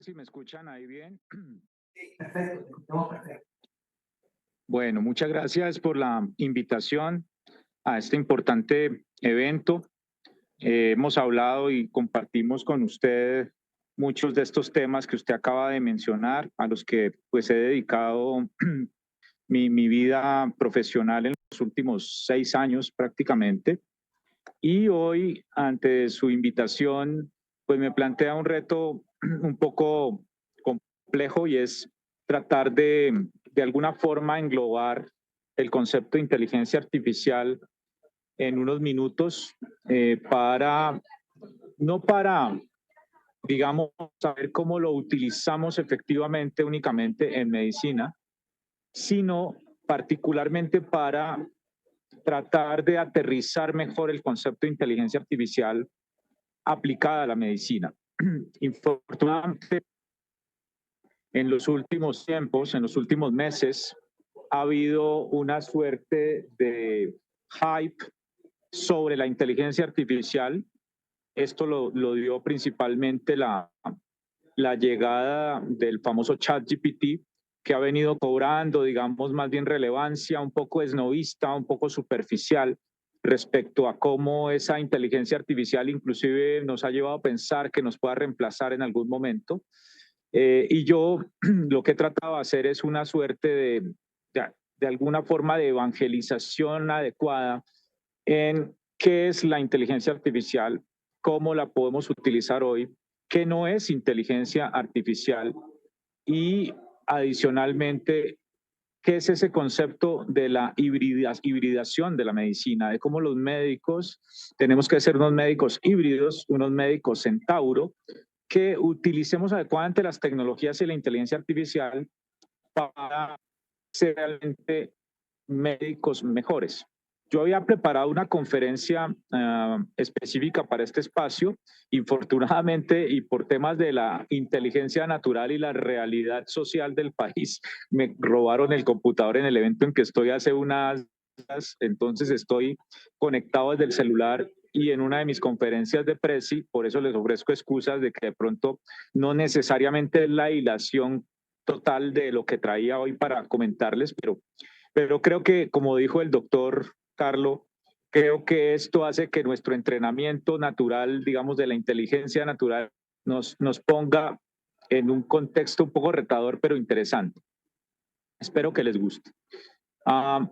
Si me escuchan ahí bien. Sí, perfecto, te escuchamos perfecto. Bueno, muchas gracias por la invitación a este importante evento. Hemos hablado y compartimos con usted muchos de estos temas que usted acaba de mencionar, a los que pues he dedicado mi vida profesional en los últimos 6 años prácticamente. Y hoy, ante su invitación, pues me plantea un reto un poco complejo y es tratar de alguna forma englobar el concepto de inteligencia artificial en unos minutos no para, digamos, saber cómo lo utilizamos efectivamente únicamente en medicina, sino particularmente para tratar de aterrizar mejor el concepto de inteligencia artificial aplicada a la medicina. Infortunadamente, en los últimos tiempos, en los últimos meses, ha habido una suerte de hype sobre la inteligencia artificial. Esto lo dio principalmente la llegada del famoso ChatGPT, que ha venido cobrando, digamos, más bien relevancia, un poco esnovista, un poco superficial respecto a cómo esa inteligencia artificial inclusive nos ha llevado a pensar que nos pueda reemplazar en algún momento. Y yo lo que he tratado de hacer es una suerte de alguna forma de evangelización adecuada en qué es la inteligencia artificial, cómo la podemos utilizar hoy, qué no es inteligencia artificial y adicionalmente qué es ese concepto de la hibridación de la medicina, de cómo los médicos tenemos que ser unos médicos híbridos, unos médicos centauro, que utilicemos adecuadamente las tecnologías y la inteligencia artificial para ser realmente médicos mejores. Yo había preparado una conferencia específica para este espacio. Infortunadamente, y por temas de la inteligencia natural y la realidad social del país, me robaron el computador en el evento en que estoy hace unas horas. Entonces estoy conectado desde el celular y en una de mis conferencias de Prezi, por eso les ofrezco excusas de que de pronto no necesariamente es la hilación total de lo que traía hoy para comentarles, pero creo que, como dijo el doctor Carlo, creo que esto hace que nuestro entrenamiento natural, digamos, de la inteligencia natural, nos ponga en un contexto un poco retador, pero interesante. Espero que les guste. Ah,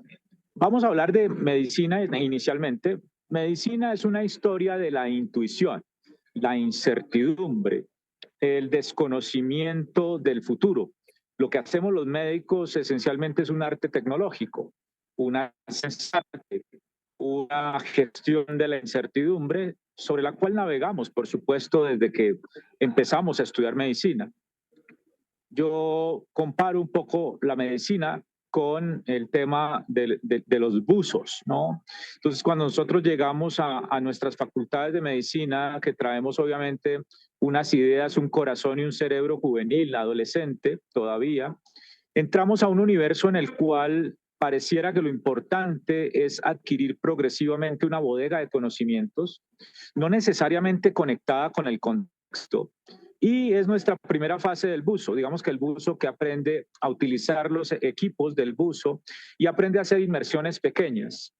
vamos a hablar de medicina inicialmente. Medicina es una historia de la intuición, la incertidumbre, el desconocimiento del futuro. Lo que hacemos los médicos esencialmente es un arte tecnológico, una arte, una gestión de la incertidumbre sobre la cual navegamos, por supuesto, desde que empezamos a estudiar medicina. Yo comparo un poco la medicina con el tema de los buzos, ¿no? Entonces, cuando nosotros llegamos a nuestras facultades de medicina, que traemos obviamente unas ideas, un corazón y un cerebro juvenil, adolescente todavía, entramos a un universo en el cual pareciera que lo importante es adquirir progresivamente una bodega de conocimientos, no necesariamente conectada con el contexto. Y es nuestra primera fase del buzo. Digamos que el buzo que aprende a utilizar los equipos del buzo y aprende a hacer inmersiones pequeñas.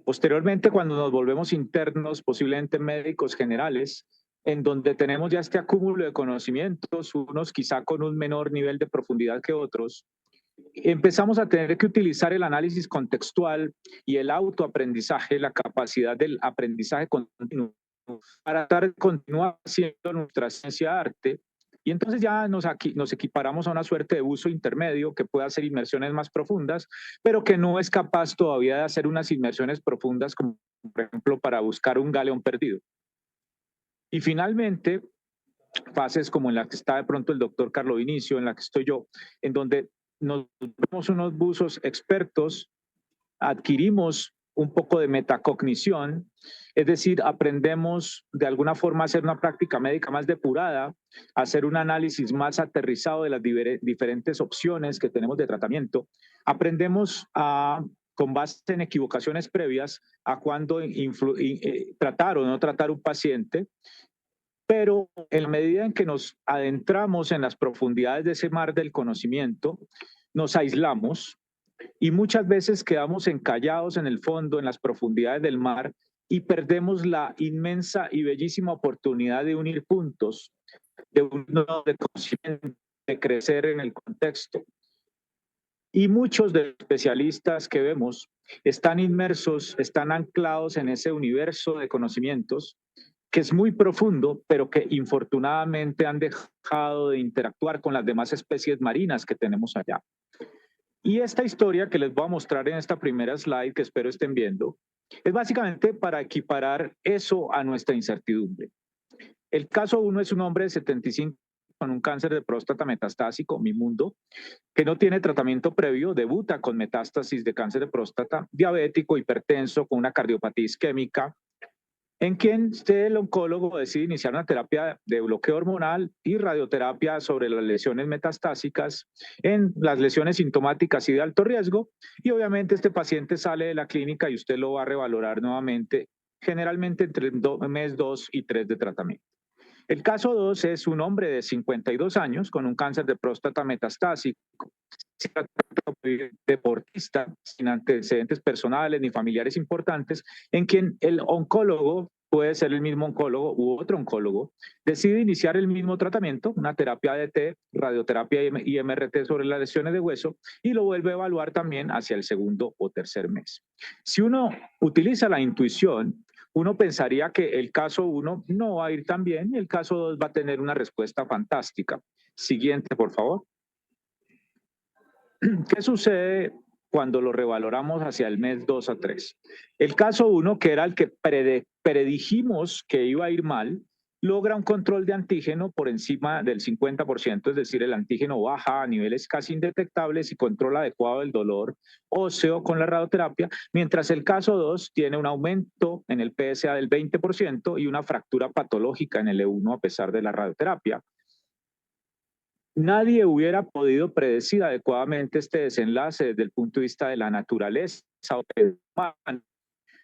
Posteriormente, cuando nos volvemos internos, posiblemente médicos generales, en donde tenemos ya este acúmulo de conocimientos, unos quizá con un menor nivel de profundidad que otros, empezamos a tener que utilizar el análisis contextual y el autoaprendizaje, la capacidad del aprendizaje continuo para continuar haciendo nuestra ciencia de arte. Y entonces ya nos equiparamos a una suerte de uso intermedio que puede hacer inmersiones más profundas, pero que no es capaz todavía de hacer unas inmersiones profundas como, por ejemplo, para buscar un galeón perdido. Y finalmente, fases como en la que está de pronto el doctor Carlo Vinicio, en la que estoy yo, en donde nos vemos unos buzos expertos, adquirimos un poco de metacognición, es decir, aprendemos de alguna forma a hacer una práctica médica más depurada, a hacer un análisis más aterrizado de las diferentes opciones que tenemos de tratamiento, aprendemos con base en equivocaciones previas a cuándo tratar o no tratar un paciente, pero en la medida en que nos adentramos en las profundidades de ese mar del conocimiento, nos aislamos y muchas veces quedamos encallados en el fondo, en las profundidades del mar, y perdemos la inmensa y bellísima oportunidad de unir puntos, de de conocimiento, de crecer en el contexto. Y muchos de los especialistas que vemos están inmersos, están anclados en ese universo de conocimientos que es muy profundo, pero que infortunadamente han dejado de interactuar con las demás especies marinas que tenemos allá. Y esta historia que les voy a mostrar en esta primera slide, que espero estén viendo, es básicamente para equiparar eso a nuestra incertidumbre. El caso 1 es un hombre de 75 con un cáncer de próstata metastásico, mi mundo, que no tiene tratamiento previo, debuta con metástasis de cáncer de próstata, diabético, hipertenso, con una cardiopatía isquémica, en quien el oncólogo decide iniciar una terapia de bloqueo hormonal y radioterapia sobre las lesiones metastásicas, en las lesiones sintomáticas y de alto riesgo, y obviamente este paciente sale de la clínica y usted lo va a revalorar nuevamente, generalmente entre el mes 2 y 3 de tratamiento. El caso 2 es un hombre de 52 años con un cáncer de próstata metastásico, deportista, sin antecedentes personales ni familiares importantes, en quien el oncólogo, puede ser el mismo oncólogo u otro oncólogo, decide iniciar el mismo tratamiento, una terapia ADT, radioterapia y MRT sobre las lesiones de hueso, y lo vuelve a evaluar también hacia el segundo o tercer mes. Si uno utiliza la intuición, uno pensaría que el caso 1 no va a ir tan bien y el caso 2 va a tener una respuesta fantástica. Siguiente, por favor. ¿Qué sucede cuando lo revaloramos hacia el mes 2 a 3? El caso 1, que era el que predijimos que iba a ir mal, logra un control de antígeno por encima del 50%, es decir, el antígeno baja a niveles casi indetectables y control adecuado del dolor óseo con la radioterapia, mientras el caso 2 tiene un aumento en el PSA del 20% y una fractura patológica en el E1 a pesar de la radioterapia. Nadie hubiera podido predecir adecuadamente este desenlace desde el punto de vista de la naturaleza humana,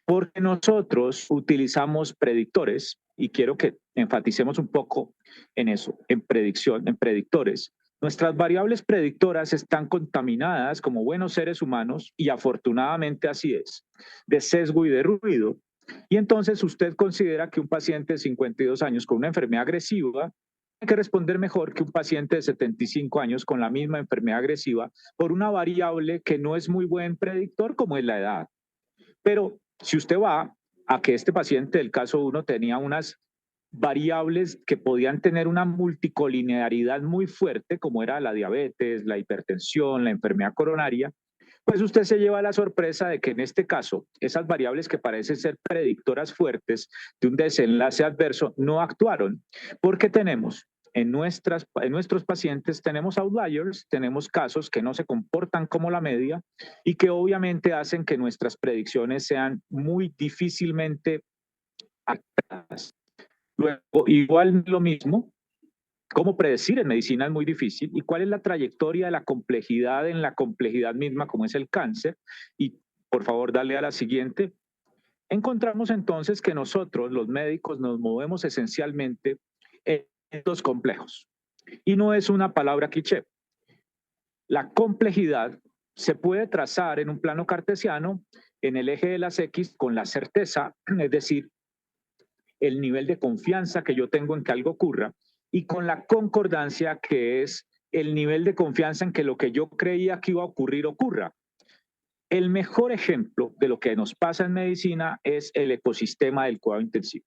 porque nosotros utilizamos predictores, y quiero que enfaticemos un poco en eso, en predicción, en predictores. Nuestras variables predictoras están contaminadas como buenos seres humanos, y afortunadamente así es, de sesgo y de ruido. Y entonces usted considera que un paciente de 52 años con una enfermedad agresiva que responder mejor que un paciente de 75 años con la misma enfermedad agresiva por una variable que no es muy buen predictor como es la edad. Pero si usted va a que este paciente del caso 1 tenía unas variables que podían tener una multicolinearidad muy fuerte, como era la diabetes, la hipertensión, la enfermedad coronaria, pues usted se lleva la sorpresa de que en este caso, esas variables que parecen ser predictoras fuertes de un desenlace adverso no actuaron, porque tenemos en nuestros pacientes tenemos outliers, tenemos casos que no se comportan como la media y que obviamente hacen que nuestras predicciones sean muy difícilmente actadas. Luego, igual lo mismo, cómo predecir en medicina es muy difícil y cuál es la trayectoria de la complejidad en la complejidad misma, como es el cáncer. Y por favor, dale a la siguiente. Encontramos entonces que nosotros, los médicos, nos movemos esencialmente en dos complejos. Y no es una palabra cliché. La complejidad se puede trazar en un plano cartesiano en el eje de las X con la certeza, es decir, el nivel de confianza que yo tengo en que algo ocurra, y con la concordancia, que es el nivel de confianza en que lo que yo creía que iba a ocurrir ocurra. El mejor ejemplo de lo que nos pasa en medicina es el ecosistema del cuidado intensivo.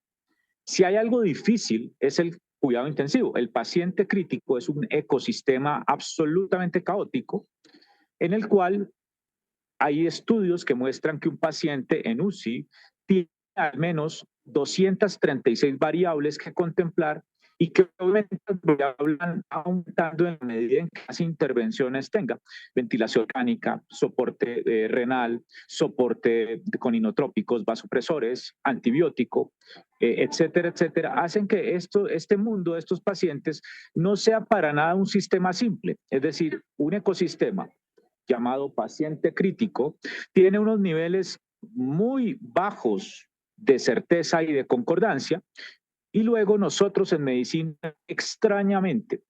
Si hay algo difícil, es el cuidado intensivo. El paciente crítico es un ecosistema absolutamente caótico en el cual hay estudios que muestran que un paciente en UCI tiene al menos 236 variables que contemplar y que obviamente van aumentando en la medida en que más intervenciones tenga. Ventilación mecánica, soporte renal, soporte con inotrópicos, vasopresores, antibiótico, etcétera, etcétera, hacen que este mundo de estos pacientes no sea para nada un sistema simple, es decir, un ecosistema llamado paciente crítico, tiene unos niveles muy bajos de certeza y de concordancia, Y luego nosotros en medicina, extrañamente,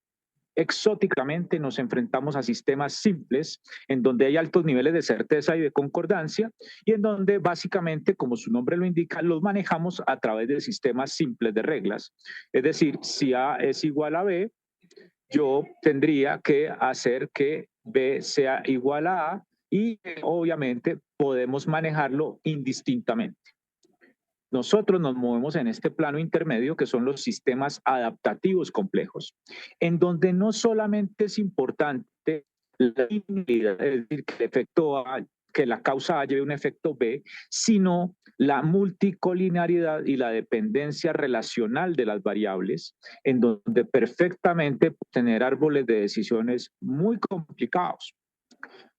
exóticamente nos enfrentamos a sistemas simples en donde hay altos niveles de certeza y de concordancia y en donde básicamente, como su nombre lo indica, los manejamos a través de sistemas simples de reglas. Es decir, si A es igual a B, yo tendría que hacer que B sea igual a A y obviamente podemos manejarlo indistintamente. Nosotros nos movemos en este plano intermedio que son los sistemas adaptativos complejos, en donde no solamente es importante la linealidad, es decir, que el efecto A, que la causa A lleve un efecto B, sino la multicolinearidad y la dependencia relacional de las variables, en donde perfectamente tener árboles de decisiones muy complicados.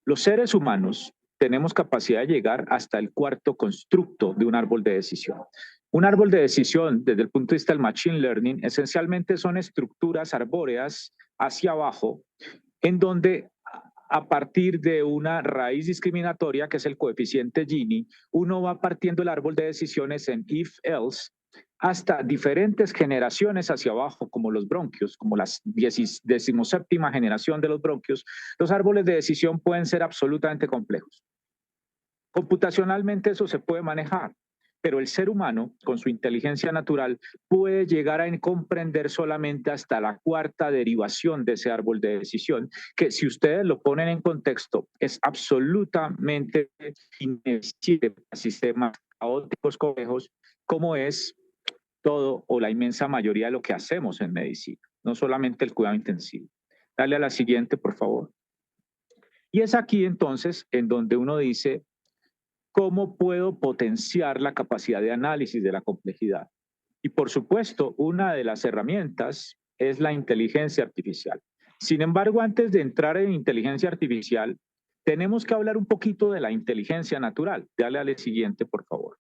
Los seres humanos tenemos capacidad de llegar hasta el cuarto constructo de un árbol de decisión. Un árbol de decisión, desde el punto de vista del machine learning, esencialmente son estructuras arbóreas hacia abajo, en donde a partir de una raíz discriminatoria, que es el coeficiente Gini, uno va partiendo el árbol de decisiones en if-else hasta diferentes generaciones hacia abajo, como los bronquios, como la 17ª generación de los bronquios. Los árboles de decisión pueden ser absolutamente complejos. Computacionalmente eso se puede manejar, pero el ser humano, con su inteligencia natural, puede llegar a comprender solamente hasta la cuarta derivación de ese árbol de decisión, que si ustedes lo ponen en contexto, es absolutamente inexistente para sistemas caóticos complejos, como es todo o la inmensa mayoría de lo que hacemos en medicina, no solamente el cuidado intensivo. Dale a la siguiente, por favor. Y es aquí entonces en donde uno dice, ¿cómo puedo potenciar la capacidad de análisis de la complejidad? Y por supuesto, una de las herramientas es la inteligencia artificial. Sin embargo, antes de entrar en inteligencia artificial, tenemos que hablar un poquito de la inteligencia natural. Dale al siguiente, por favor.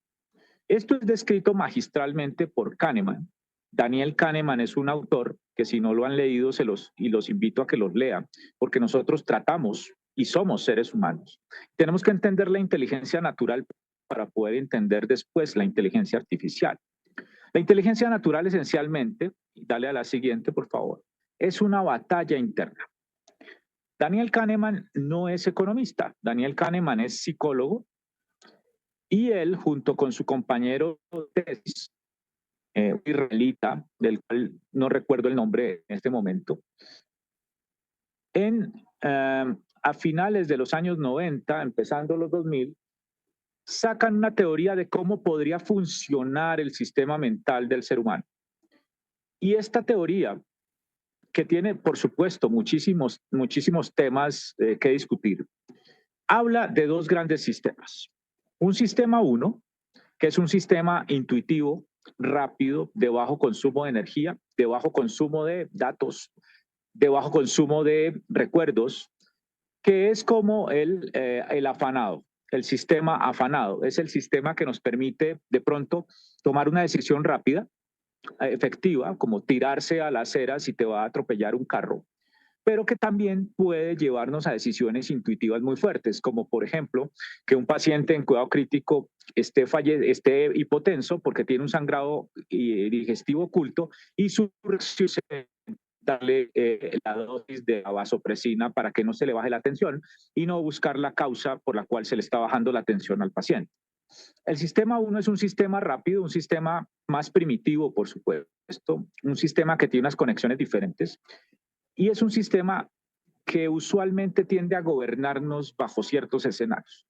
Esto es descrito magistralmente por Kahneman. Daniel Kahneman es un autor que si no lo han leído los invito a que los lean, porque nosotros tratamos y somos seres humanos. Tenemos que entender la inteligencia natural para poder entender después la inteligencia artificial. La inteligencia natural esencialmente, dale a la siguiente por favor, es una batalla interna. Daniel Kahneman no es economista, Daniel Kahneman es psicólogo y él junto con su compañero de tesis, israelita, del cual no recuerdo el nombre en este momento, en, a finales de los años 90, empezando los 2000, sacan una teoría de cómo podría funcionar el sistema mental del ser humano. Y esta teoría, que tiene, por supuesto, muchísimos temas que discutir, habla de dos grandes sistemas. Un sistema 1, que es un sistema intuitivo, rápido, de bajo consumo de energía, de bajo consumo de datos, de bajo consumo de recuerdos, que es como el afanado, el sistema afanado. Es el sistema que nos permite de pronto tomar una decisión rápida, efectiva, como tirarse a la acera si te va a atropellar un carro, pero que también puede llevarnos a decisiones intuitivas muy fuertes, como por ejemplo que un paciente en cuidado crítico esté hipotenso porque tiene un sangrado digestivo oculto y su reacción es darle la dosis de vasopresina para que no se le baje la tensión y no buscar la causa por la cual se le está bajando la tensión al paciente. El sistema 1 es un sistema rápido, un sistema más primitivo, por supuesto, un sistema que tiene unas conexiones diferentes y es un sistema que usualmente tiende a gobernarnos bajo ciertos escenarios.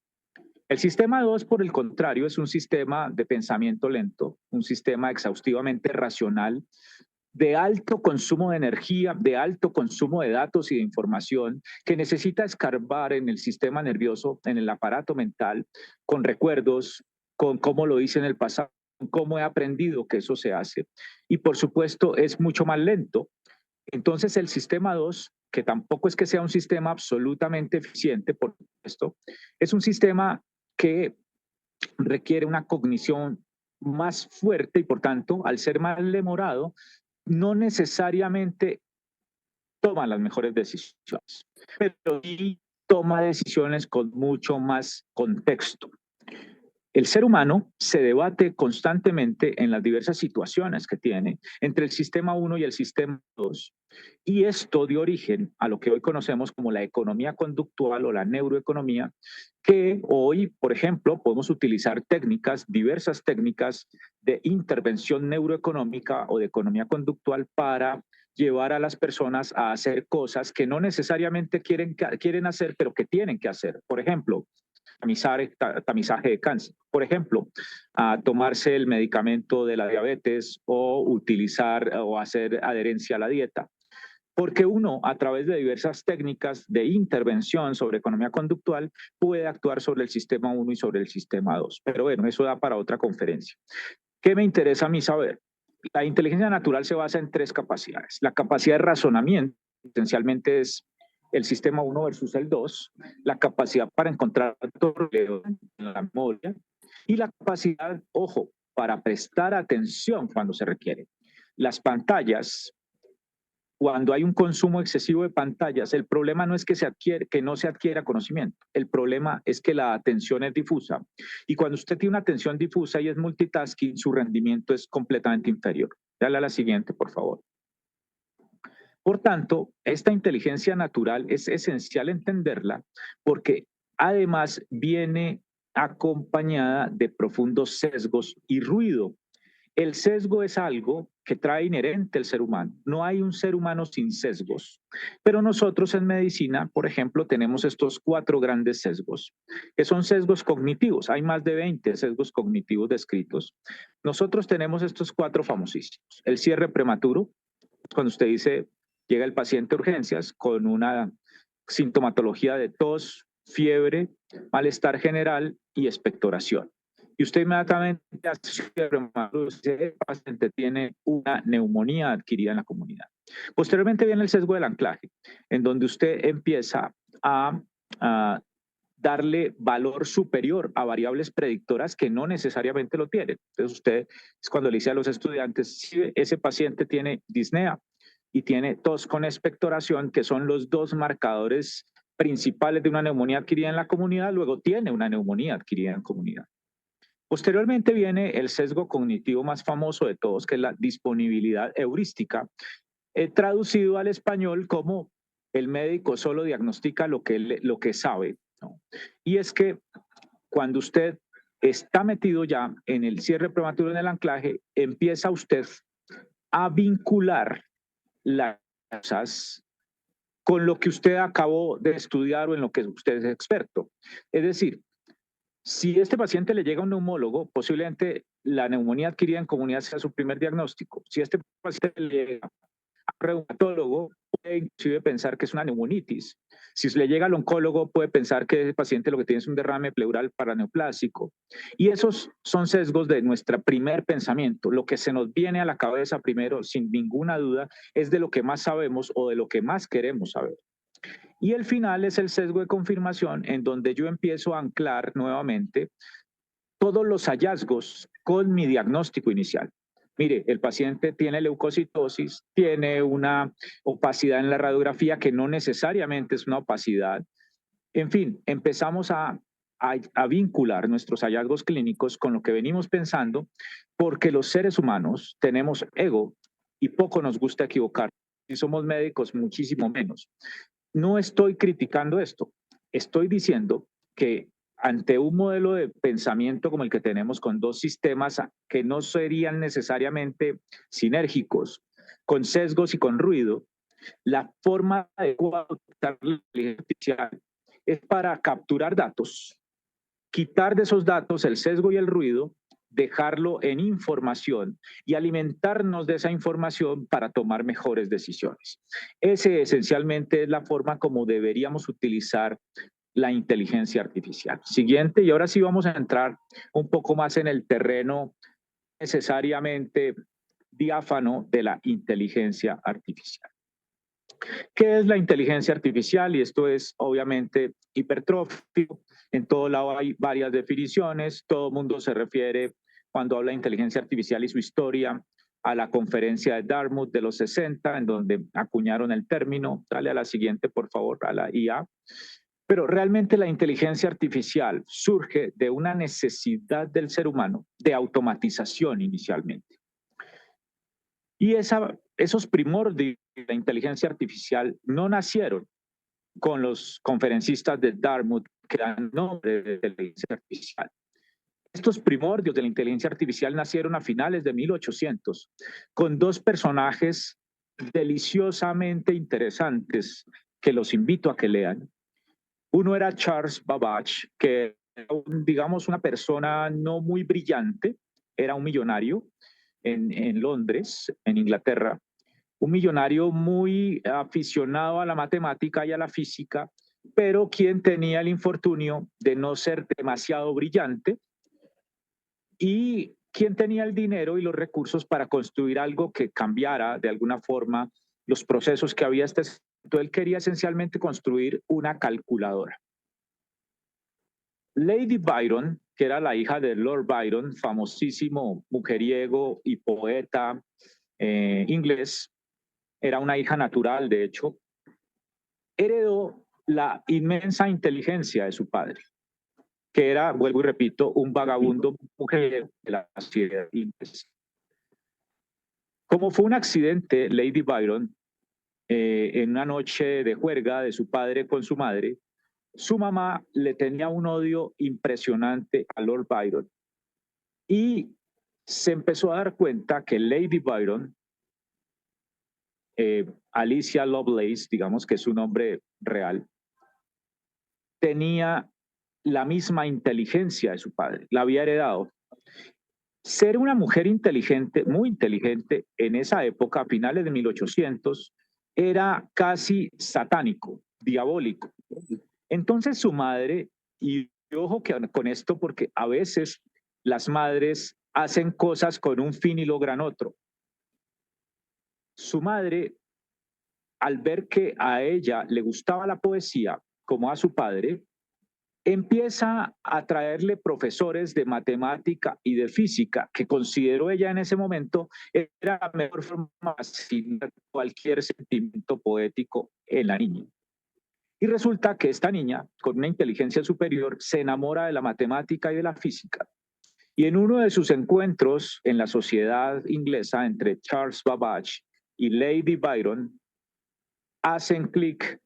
El sistema 2, por el contrario, es un sistema de pensamiento lento, un sistema exhaustivamente racional, de alto consumo de energía, de alto consumo de datos y de información, que necesita escarbar en el sistema nervioso, en el aparato mental, con recuerdos, con cómo lo hice en el pasado, cómo he aprendido que eso se hace. Y por supuesto es mucho más lento. Entonces el sistema 2, que tampoco es que sea un sistema absolutamente eficiente, por supuesto, es un sistema que requiere una cognición más fuerte y por tanto, al ser más demorado, no necesariamente toma las mejores decisiones, pero sí toma decisiones con mucho más contexto. El ser humano se debate constantemente en las diversas situaciones que tiene entre el sistema 1 y el sistema 2. Y esto dio origen a lo que hoy conocemos como la economía conductual o la neuroeconomía, que hoy, por ejemplo, podemos utilizar técnicas, diversas técnicas de intervención neuroeconómica o de economía conductual para llevar a las personas a hacer cosas que no necesariamente quieren hacer, pero que tienen que hacer. Por ejemplo, tamizaje de cáncer. Por ejemplo, a tomarse el medicamento de la diabetes o utilizar o hacer adherencia a la dieta. Porque uno, a través de diversas técnicas de intervención sobre economía conductual, puede actuar sobre el sistema 1 y sobre el sistema 2. Pero bueno, eso da para otra conferencia. ¿Qué me interesa a mí saber? La inteligencia natural se basa en tres capacidades. La capacidad de razonamiento, esencialmente es el sistema 1 versus el 2, la capacidad para encontrar torneo en la memoria y la capacidad, ojo, para prestar atención cuando se requiere. Las pantallas, cuando hay un consumo excesivo de pantallas, el problema no es que no se adquiera conocimiento, el problema es que la atención es difusa. Y cuando usted tiene una atención difusa y es multitasking, su rendimiento es completamente inferior. Dale a la siguiente, por favor. Por tanto, esta inteligencia natural es esencial entenderla porque además viene acompañada de profundos sesgos y ruido. El sesgo es algo que trae inherente el ser humano. No hay un ser humano sin sesgos. Pero nosotros en medicina, por ejemplo, tenemos estos 4 grandes sesgos, que son sesgos cognitivos. Hay más de 20 sesgos cognitivos descritos. Nosotros tenemos estos 4 famosísimos. El cierre prematuro, cuando usted dice, llega el paciente a urgencias con una sintomatología de tos, fiebre, malestar general y expectoración. Y usted inmediatamente hace el paciente tiene una neumonía adquirida en la comunidad. Posteriormente viene el sesgo del anclaje, en donde usted empieza a darle valor superior a variables predictoras que no necesariamente lo tienen. Entonces usted es cuando le dice a los estudiantes, si ese paciente tiene disnea y tiene tos con expectoración, que son los 2 marcadores principales de una neumonía adquirida en la comunidad, luego tiene una neumonía adquirida en comunidad. Posteriormente viene el sesgo cognitivo más famoso de todos, que es la disponibilidad heurística, traducido al español como el médico solo diagnostica lo que sabe, ¿no? Y es que cuando usted está metido ya en el cierre prematuro, en el anclaje, empieza usted a vincular las cosas con lo que usted acabó de estudiar o en lo que usted es experto. Es decir, si este paciente le llega a un neumólogo, posiblemente la neumonía adquirida en comunidad sea su primer diagnóstico. Si este paciente le llega a un reumatólogo, puede inclusive pensar que es una neumonitis. Si le llega al oncólogo, puede pensar que el paciente lo que tiene es un derrame pleural paraneoplásico. Y esos son sesgos de nuestro primer pensamiento. Lo que se nos viene a la cabeza primero, sin ninguna duda, es de lo que más sabemos o de lo que más queremos saber. Y el final es el sesgo de confirmación, en donde yo empiezo a anclar nuevamente todos los hallazgos con mi diagnóstico inicial. Mire, el paciente tiene leucocitosis, tiene una opacidad en la radiografía que no necesariamente es una opacidad. En fin, empezamos a vincular nuestros hallazgos clínicos con lo que venimos pensando, porque los seres humanos tenemos ego y poco nos gusta equivocar. Si somos médicos, muchísimo menos. No estoy criticando esto, estoy diciendo que ante un modelo de pensamiento como el que tenemos con 2 sistemas que no serían necesariamente sinérgicos, con sesgos y con ruido, la forma adecuada de utilizar la inteligencia artificial es para capturar datos, quitar de esos datos el sesgo y el ruido, dejarlo en información y alimentarnos de esa información para tomar mejores decisiones. Ese esencialmente es la forma como deberíamos utilizar la inteligencia artificial. Siguiente, y ahora sí vamos a entrar un poco más en el terreno necesariamente diáfano de la inteligencia artificial. ¿Qué es la inteligencia artificial? Y esto es obviamente hipertrófico. En todo lado hay varias definiciones. Todo el mundo se refiere, cuando habla de inteligencia artificial y su historia, a la conferencia de Dartmouth de los 60, en donde acuñaron el término. Dale a la siguiente, por favor, a la IA. Pero realmente la inteligencia artificial surge de una necesidad del ser humano de automatización inicialmente. Y esos primordios de la inteligencia artificial no nacieron con los conferencistas de Dartmouth que dan nombre de inteligencia artificial. Estos primordios de la inteligencia artificial nacieron a finales de 1800 con dos personajes deliciosamente interesantes que los invito a que lean. Uno era Charles Babbage, que era, digamos, una persona no muy brillante, era un millonario en Londres, en Inglaterra, un millonario muy aficionado a la matemática y a la física, pero quien tenía el infortunio de no ser demasiado brillante y quien tenía el dinero y los recursos para construir algo que cambiara de alguna forma los procesos que había hasta ese momento. Él quería esencialmente construir una calculadora. Lady Byron, que era la hija de Lord Byron, famosísimo mujeriego y poeta inglés, era una hija natural, de hecho, heredó la inmensa inteligencia de su padre, que era, vuelvo y repito, un vagabundo mujeriego de la sociedad inglesa. Como fue un accidente, Lady Byron, en una noche de juerga de su padre con su madre, su mamá le tenía un odio impresionante a Lord Byron y se empezó a dar cuenta que Lady Byron, Alicia Lovelace, digamos que es su nombre real, tenía la misma inteligencia de su padre, la había heredado. Ser una mujer inteligente, muy inteligente, en esa época, a finales de 1800, era casi satánico, diabólico. Entonces su madre, y ojo que con esto porque a veces las madres hacen cosas con un fin y logran otro. Su madre, al ver que a ella le gustaba la poesía como a su padre, empieza a traerle profesores de matemática y de física, que consideró ella en ese momento era la mejor forma de asignar cualquier sentimiento poético en la niña. Y resulta que esta niña, con una inteligencia superior, se enamora de la matemática y de la física. Y en uno de sus encuentros en la sociedad inglesa entre Charles Babbage y Lady Byron, hacen clic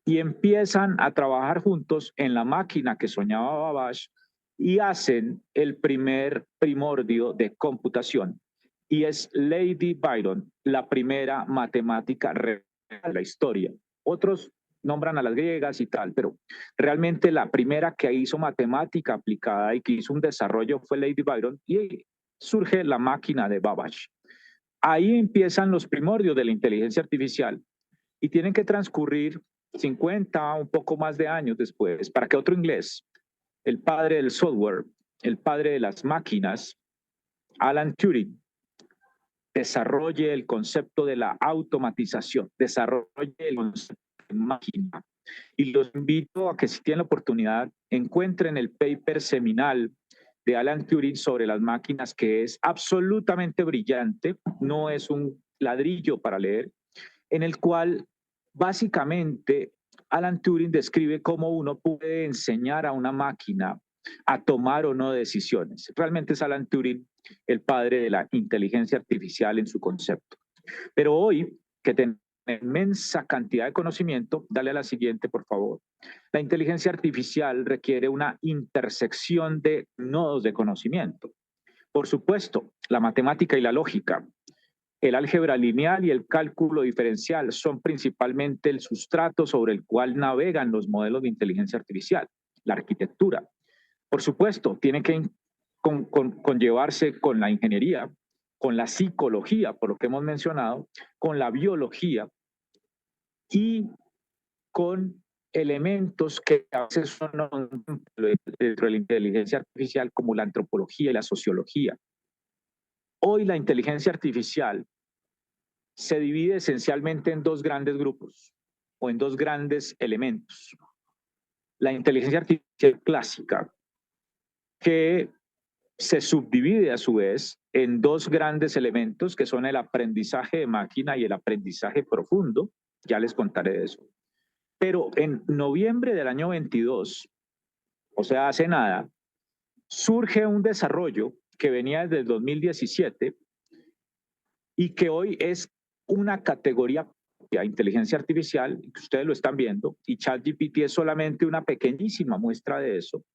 y empiezan a trabajar juntos en la máquina que soñaba Babbage y hacen el primer primordio de computación. Y es Lady Byron la primera matemática real de la historia. Otros nombran a las griegas y tal, pero realmente la primera que hizo matemática aplicada y que hizo un desarrollo fue Lady Byron y surge la máquina de Babbage. Ahí empiezan los primordios de la inteligencia artificial y tienen que transcurrir 50, un poco más de años después, para que otro inglés, el padre del software, el padre de las máquinas, Alan Turing, desarrolle el concepto de la automatización, desarrolle el concepto de máquina. Y los invito a que si tienen la oportunidad, encuentren el paper seminal de Alan Turing sobre las máquinas, que es absolutamente brillante, no es un ladrillo para leer, en el cual básicamente Alan Turing describe cómo uno puede enseñar a una máquina a tomar o no decisiones. Realmente es Alan Turing el padre de la inteligencia artificial en su concepto. Pero hoy, que tenemos una inmensa cantidad de conocimiento, dale a la siguiente, por favor. La inteligencia artificial requiere una intersección de nodos de conocimiento. Por supuesto, la matemática y la lógica, el álgebra lineal y el cálculo diferencial son principalmente el sustrato sobre el cual navegan los modelos de inteligencia artificial, la arquitectura. Por supuesto, tiene que conllevarse con la ingeniería, con la psicología, por lo que hemos mencionado, con la biología y con elementos que a veces son dentro de la inteligencia artificial como la antropología y la sociología. Hoy la inteligencia artificial se divide esencialmente en dos grandes grupos o en dos grandes elementos. La inteligencia artificial clásica, que se subdivide a su vez en dos grandes elementos que son el aprendizaje de máquina y el aprendizaje profundo. Ya les contaré de eso. Pero en noviembre del año 22, o sea, hace nada, surge un desarrollo que venía desde el 2017 y que hoy es una categoría de inteligencia artificial, que ustedes lo están viendo, y ChatGPT es solamente una pequeñísima muestra de eso,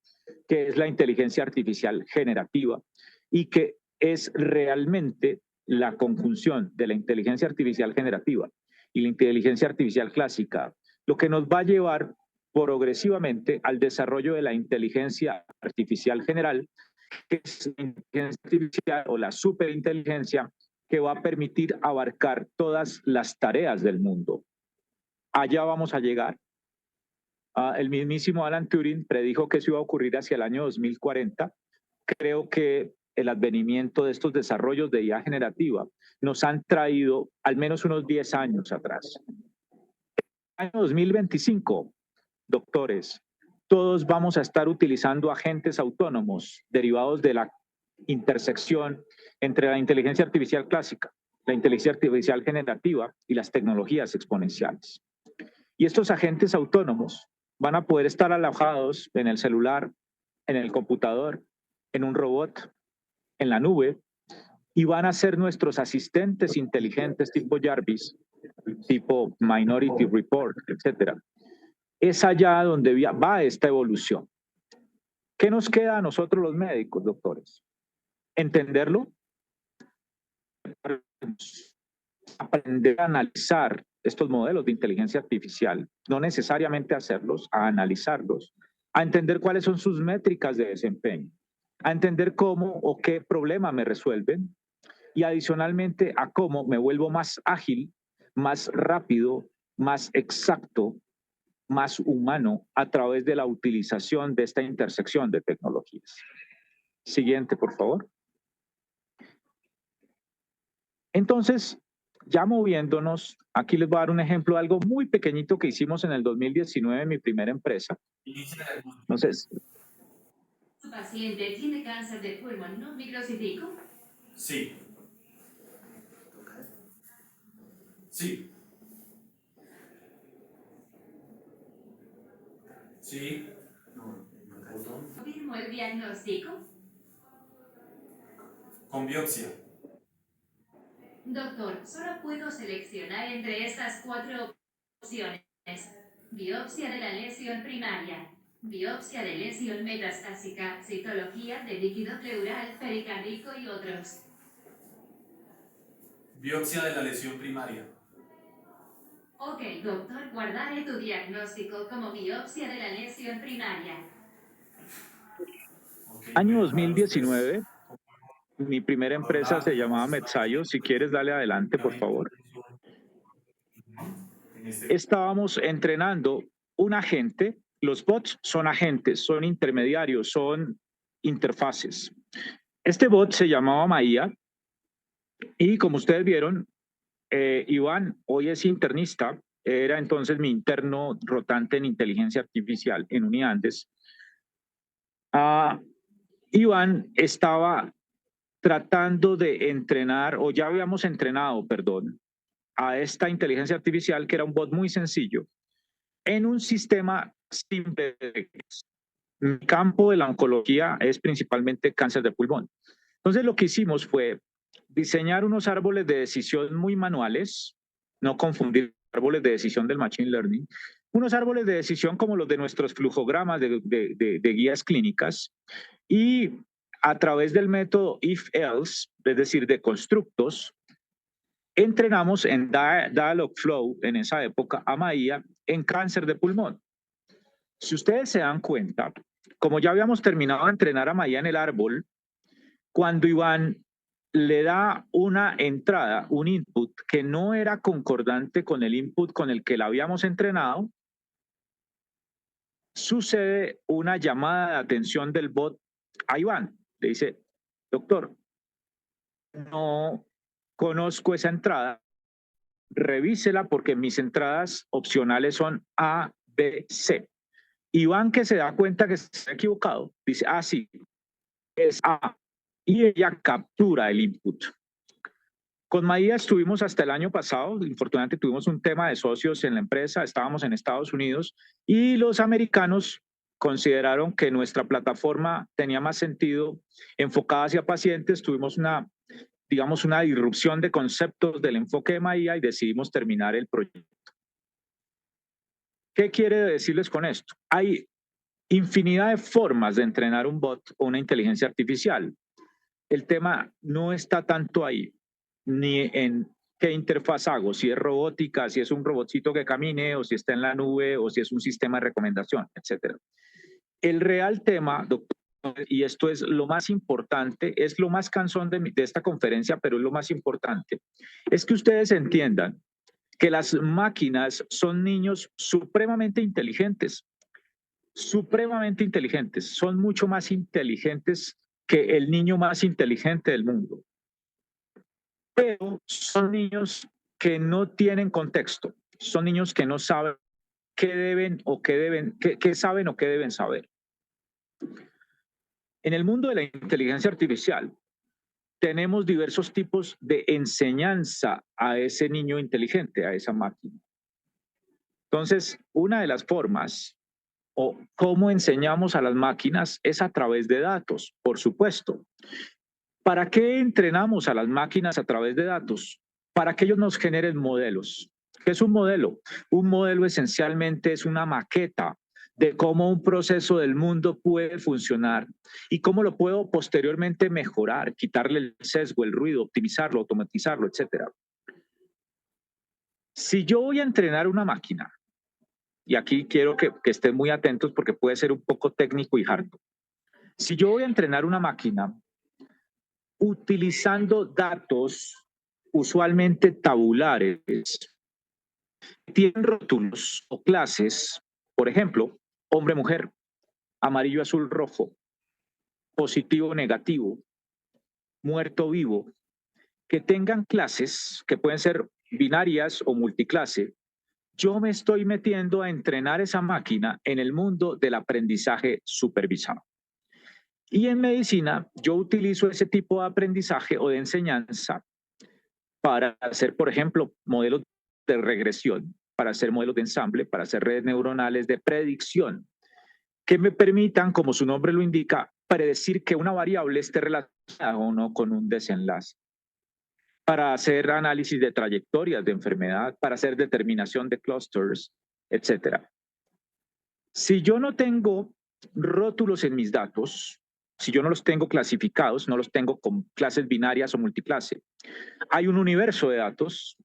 que es la inteligencia artificial generativa, y que es realmente la conjunción de la inteligencia artificial generativa y la inteligencia artificial clásica, lo que nos va a llevar progresivamente al desarrollo de la inteligencia artificial general, que es la inteligencia artificial o la superinteligencia que va a permitir abarcar todas las tareas del mundo. Allá vamos a llegar. El mismísimo Alan Turing predijo que eso iba a ocurrir hacia el año 2040. Creo que el advenimiento de estos desarrollos de IA generativa nos han traído al menos unos 10 años atrás. En el año 2025, doctores, todos vamos a estar utilizando agentes autónomos derivados de la intersección entre la inteligencia artificial clásica, la inteligencia artificial generativa y las tecnologías exponenciales. Y estos agentes autónomos van a poder estar alojados en el celular, en el computador, en un robot, en la nube, y van a ser nuestros asistentes inteligentes tipo Jarvis, tipo Minority Report, etc. Es allá donde va esta evolución. ¿Qué nos queda a nosotros los médicos, doctores? Entenderlo, aprender a analizar estos modelos de inteligencia artificial, no necesariamente hacerlos, a analizarlos, a entender cuáles son sus métricas de desempeño, a entender cómo o qué problema me resuelven y adicionalmente a cómo me vuelvo más ágil, más rápido, más exacto, más humano a través de la utilización de esta intersección de tecnologías. Siguiente, por favor. Entonces, ya moviéndonos, aquí les voy a dar un ejemplo de algo muy pequeñito que hicimos en el 2019 en mi primera empresa. Entonces, ¿Su paciente tiene cáncer de pulmón no microcítico? Sí. Sí. Sí. ¿Confirmo el diagnóstico? Con biopsia. Doctor, solo puedo seleccionar entre estas 4 opciones. Biopsia de la lesión primaria, biopsia de lesión metastásica, citología de líquido pleural, pericárdico y otros. Biopsia de la lesión primaria. Ok, doctor, guardaré tu diagnóstico como biopsia de la lesión primaria. Okay, año bueno, para los 2019, mi primera empresa se llamaba Medsayo. Si quieres, dale adelante, por favor. Estábamos entrenando un agente. Los bots son agentes, son intermediarios, son interfaces. Este bot se llamaba Maía y como ustedes vieron, Iván hoy es internista, era entonces mi interno rotante en inteligencia artificial en Uniandes. Iván estaba tratando de entrenar, o ya habíamos entrenado, perdón, a esta inteligencia artificial, que era un bot muy sencillo, en un sistema simple. Mi campo de la oncología es principalmente cáncer de pulmón. Entonces lo que hicimos fue diseñar unos árboles de decisión muy manuales, no confundir árboles de decisión del Machine Learning, unos árboles de decisión como los de nuestros flujogramas de guías clínicas, y a través del método if-else, es decir, de constructos, entrenamos en Dialogflow en esa época a Maía en cáncer de pulmón. Si ustedes se dan cuenta, como ya habíamos terminado de entrenar a Maía en el árbol, cuando Iván le da una entrada, un input que no era concordante con el input con el que la habíamos entrenado, sucede una llamada de atención del bot a Iván. Le dice, doctor, no conozco esa entrada, revísela porque mis entradas opcionales son A, B, C. Iván, que se da cuenta que se ha equivocado, dice, sí, es A. Y ella captura el input. Con Maía estuvimos hasta el año pasado, infortunadamente tuvimos un tema de socios en la empresa, estábamos en Estados Unidos y los americanos consideraron que nuestra plataforma tenía más sentido enfocada hacia pacientes, tuvimos digamos, una disrupción de conceptos del enfoque de Maía y decidimos terminar el proyecto. ¿Qué quiere decirles con esto? Hay infinidad de formas de entrenar un bot o una inteligencia artificial. El tema no está tanto ahí, ni en qué interfaz hago, si es robótica, si es un robotcito que camine, o si está en la nube, o si es un sistema de recomendación, etc. El real tema, doctor, y esto es lo más importante, es lo más cansón de esta conferencia, pero es lo más importante, es que ustedes entiendan que las máquinas son niños supremamente inteligentes, son mucho más inteligentes que el niño más inteligente del mundo. Pero son niños que no tienen contexto, son niños que no saben qué deben o qué saben o qué deben saber. En el mundo de la inteligencia artificial tenemos diversos tipos de enseñanza a ese niño inteligente, a esa máquina. Entonces, una de las formas o cómo enseñamos a las máquinas es a través de datos, por supuesto. ¿Para qué entrenamos a las máquinas a través de datos? Para que ellos nos generen modelos. ¿Qué es un modelo? Un modelo esencialmente es una maqueta de cómo un proceso del mundo puede funcionar y cómo lo puedo posteriormente mejorar, quitarle el sesgo, el ruido, optimizarlo, automatizarlo, etc. Si yo voy a entrenar una máquina, y aquí quiero que estén muy atentos porque puede ser un poco técnico y harto. Si yo voy a entrenar una máquina utilizando datos usualmente tabulares, tienen rótulos o clases, por ejemplo, hombre-mujer, amarillo, azul, rojo, positivo, negativo, muerto, vivo, que tengan clases que pueden ser binarias o multiclase, yo me estoy metiendo a entrenar esa máquina en el mundo del aprendizaje supervisado. Y en medicina, yo utilizo ese tipo de aprendizaje o de enseñanza para hacer, por ejemplo, modelos de regresión, para hacer modelos de ensamble, para hacer redes neuronales de predicción, que me permitan, como su nombre lo indica, predecir que una variable esté relacionada o no con un desenlace, para hacer análisis de trayectorias de enfermedad, para hacer determinación de clusters, etc. Si yo no tengo rótulos en mis datos, si yo no los tengo clasificados, no los tengo con clases binarias o multiclase, hay un universo de datos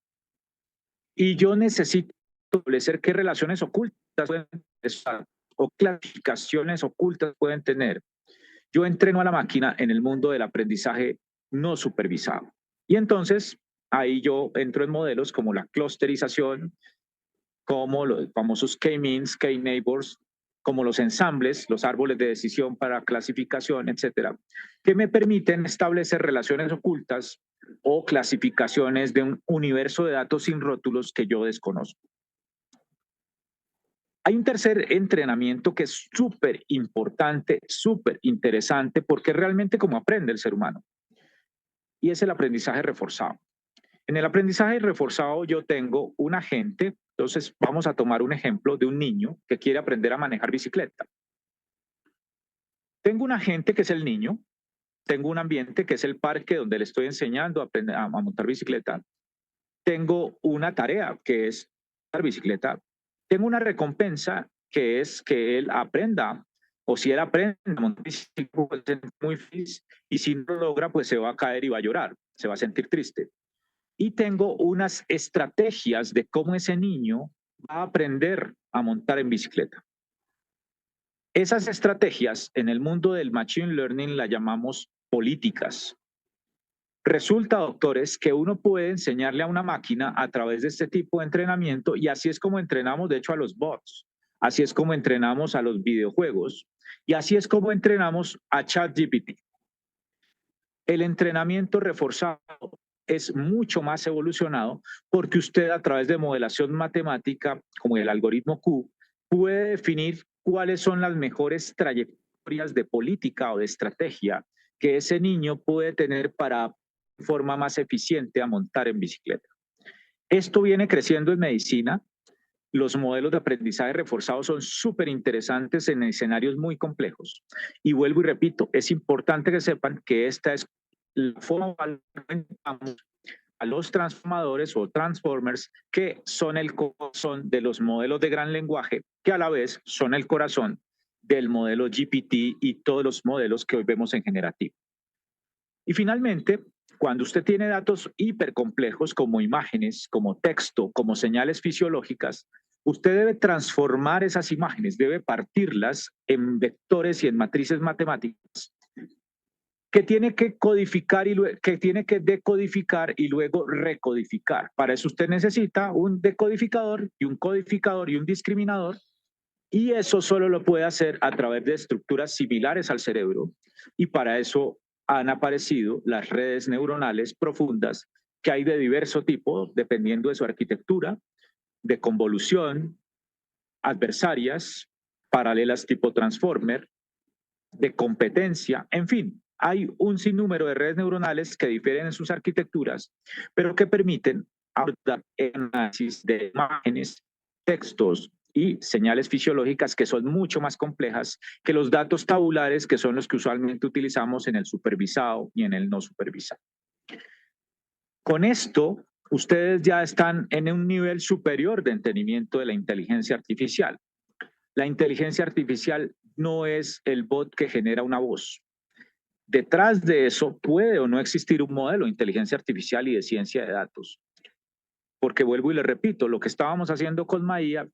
y yo necesito establecer qué relaciones ocultas pueden estar o clasificaciones ocultas pueden tener. Yo entreno a la máquina en el mundo del aprendizaje no supervisado. Y entonces ahí yo entro en modelos como la clusterización, como los famosos K-means, K-neighbors, como los ensambles, los árboles de decisión para clasificación, etcétera, que me permiten establecer relaciones ocultas o clasificaciones de un universo de datos sin rótulos que yo desconozco. Hay un tercer entrenamiento que es súper importante, súper interesante, porque es realmente como aprende el ser humano, y es el aprendizaje reforzado. En el aprendizaje reforzado yo tengo un agente, entonces vamos a tomar un ejemplo de un niño que quiere aprender a manejar bicicleta. Tengo un agente que es el niño, tengo un ambiente que es el parque donde le estoy enseñando a montar bicicleta, tengo una tarea que es montar bicicleta, tengo una recompensa que es que él aprenda, o si él aprende a montar bicicleta, puede ser muy feliz, y si no lo logra, pues se va a caer y va a llorar, se va a sentir triste. Y tengo unas estrategias de cómo ese niño va a aprender a montar en bicicleta. Esas estrategias en el mundo del machine learning las llamamos políticas. Resulta, doctores, que uno puede enseñarle a una máquina a través de este tipo de entrenamiento, y así es como entrenamos, de hecho, a los bots, así es como entrenamos a los videojuegos, y así es como entrenamos a ChatGPT. El entrenamiento reforzado es mucho más evolucionado porque usted a través de modelación matemática, como el algoritmo Q, puede definir cuáles son las mejores trayectorias de política o de estrategia que ese niño puede tener para forma más eficiente a montar en bicicleta. Esto viene creciendo en medicina. Los modelos de aprendizaje reforzado son súper interesantes en escenarios muy complejos. Y vuelvo y repito, es importante que sepan que esta es la forma en a los transformadores o transformers que son el corazón de los modelos de gran lenguaje, que a la vez son el corazón del modelo GPT y todos los modelos que hoy vemos en generativo. Y finalmente, cuando usted tiene datos hipercomplejos como imágenes, como texto, como señales fisiológicas, usted debe transformar esas imágenes, debe partirlas en vectores y en matrices matemáticas que tiene que codificar que tiene que decodificar y luego recodificar. Para eso usted necesita un decodificador y un codificador y un discriminador, y eso solo lo puede hacer a través de estructuras similares al cerebro, y para eso han aparecido las redes neuronales profundas que hay de diverso tipo, dependiendo de su arquitectura, de convolución, adversarias, paralelas tipo transformer, de competencia, en fin. Hay un sinnúmero de redes neuronales que difieren en sus arquitecturas, pero que permiten abordar el análisis de imágenes, textos y señales fisiológicas que son mucho más complejas que los datos tabulares, que son los que usualmente utilizamos en el supervisado y en el no supervisado. Con esto, ustedes ya están en un nivel superior de entendimiento de la inteligencia artificial. La inteligencia artificial no es el bot que genera una voz. Detrás de eso puede o no existir un modelo de inteligencia artificial y de ciencia de datos. Porque vuelvo y le repito, lo que estábamos haciendo con Maia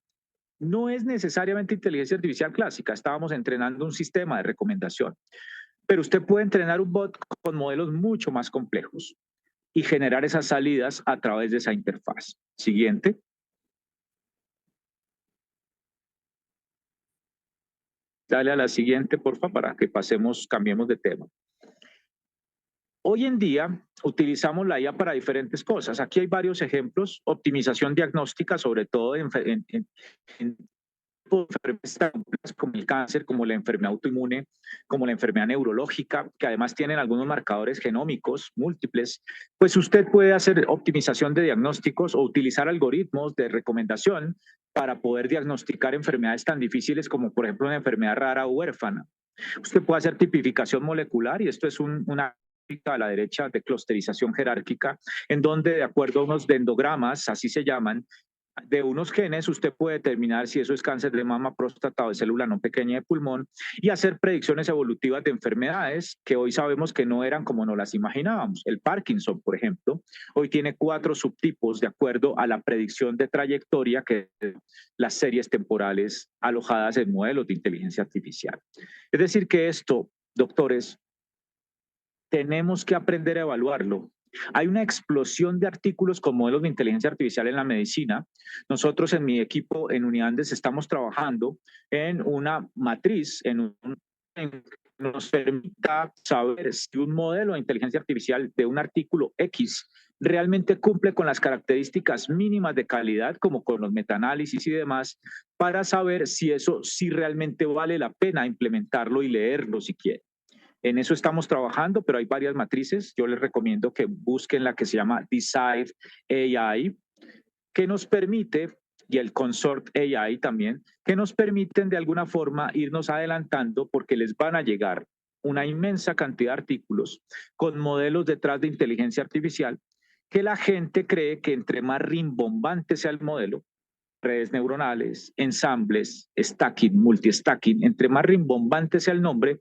no es necesariamente inteligencia artificial clásica, estábamos entrenando un sistema de recomendación. Pero usted puede entrenar un bot con modelos mucho más complejos y generar esas salidas a través de esa interfaz. Siguiente. Dale a la siguiente, por favor, para que cambiemos de tema. Hoy en día utilizamos la IA para diferentes cosas. Aquí hay varios ejemplos. Optimización diagnóstica, sobre todo en enfermedades como el cáncer, como la enfermedad autoinmune, como la enfermedad neurológica, que además tienen algunos marcadores genómicos múltiples. Pues usted puede hacer optimización de diagnósticos o utilizar algoritmos de recomendación para poder diagnosticar enfermedades tan difíciles como, por ejemplo, una enfermedad rara o huérfana. Usted puede hacer tipificación molecular, y esto es una a la derecha de clusterización jerárquica, en donde de acuerdo a unos dendrogramas, así se llaman, de unos genes, usted puede determinar si eso es cáncer de mama, próstata o de célula no pequeña de pulmón, y hacer predicciones evolutivas de enfermedades que hoy sabemos que no eran como nos las imaginábamos. El Parkinson, por ejemplo, hoy tiene 4 subtipos de acuerdo a la predicción de trayectoria que las series temporales alojadas en modelos de inteligencia artificial. Es decir que esto, doctores, tenemos que aprender a evaluarlo. Hay una explosión de artículos con modelos de inteligencia artificial en la medicina. Nosotros en mi equipo en Uniandes estamos trabajando en una matriz, que nos permita saber si un modelo de inteligencia artificial de un artículo X realmente cumple con las características mínimas de calidad, como con los metaanálisis y demás, para saber si eso sí realmente vale la pena implementarlo y leerlo si quiere. En eso estamos trabajando, pero hay varias matrices. Yo les recomiendo que busquen la que se llama Decide AI, que nos permite, y el Consort AI también, que nos permiten de alguna forma irnos adelantando porque les van a llegar una inmensa cantidad de artículos con modelos detrás de inteligencia artificial que la gente cree que entre más rimbombante sea el modelo, redes neuronales, ensambles, stacking, multi-stacking, entre más rimbombante sea el nombre,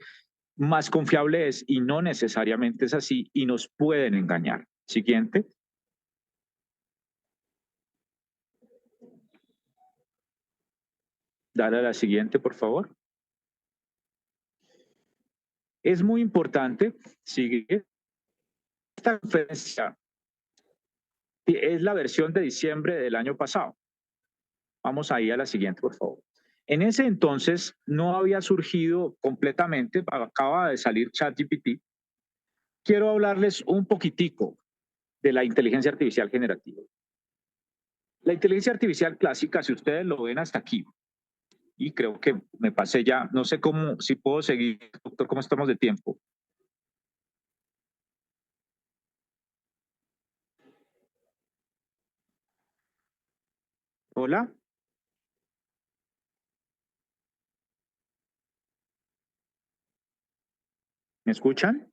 más confiable es, y no necesariamente es así y nos pueden engañar. Siguiente. Dale a la siguiente, por favor. Es muy importante, sigue. Esta conferencia es la versión de diciembre del año pasado. Vamos ahí a la siguiente, por favor. En ese entonces no había surgido completamente, acaba de salir ChatGPT. Quiero hablarles un poquitico de la inteligencia artificial generativa. La inteligencia artificial clásica, si ustedes lo ven hasta aquí, y creo que me pasé ya, no sé cómo, si puedo seguir, doctor, cómo estamos de tiempo. Hola. ¿Me escuchan?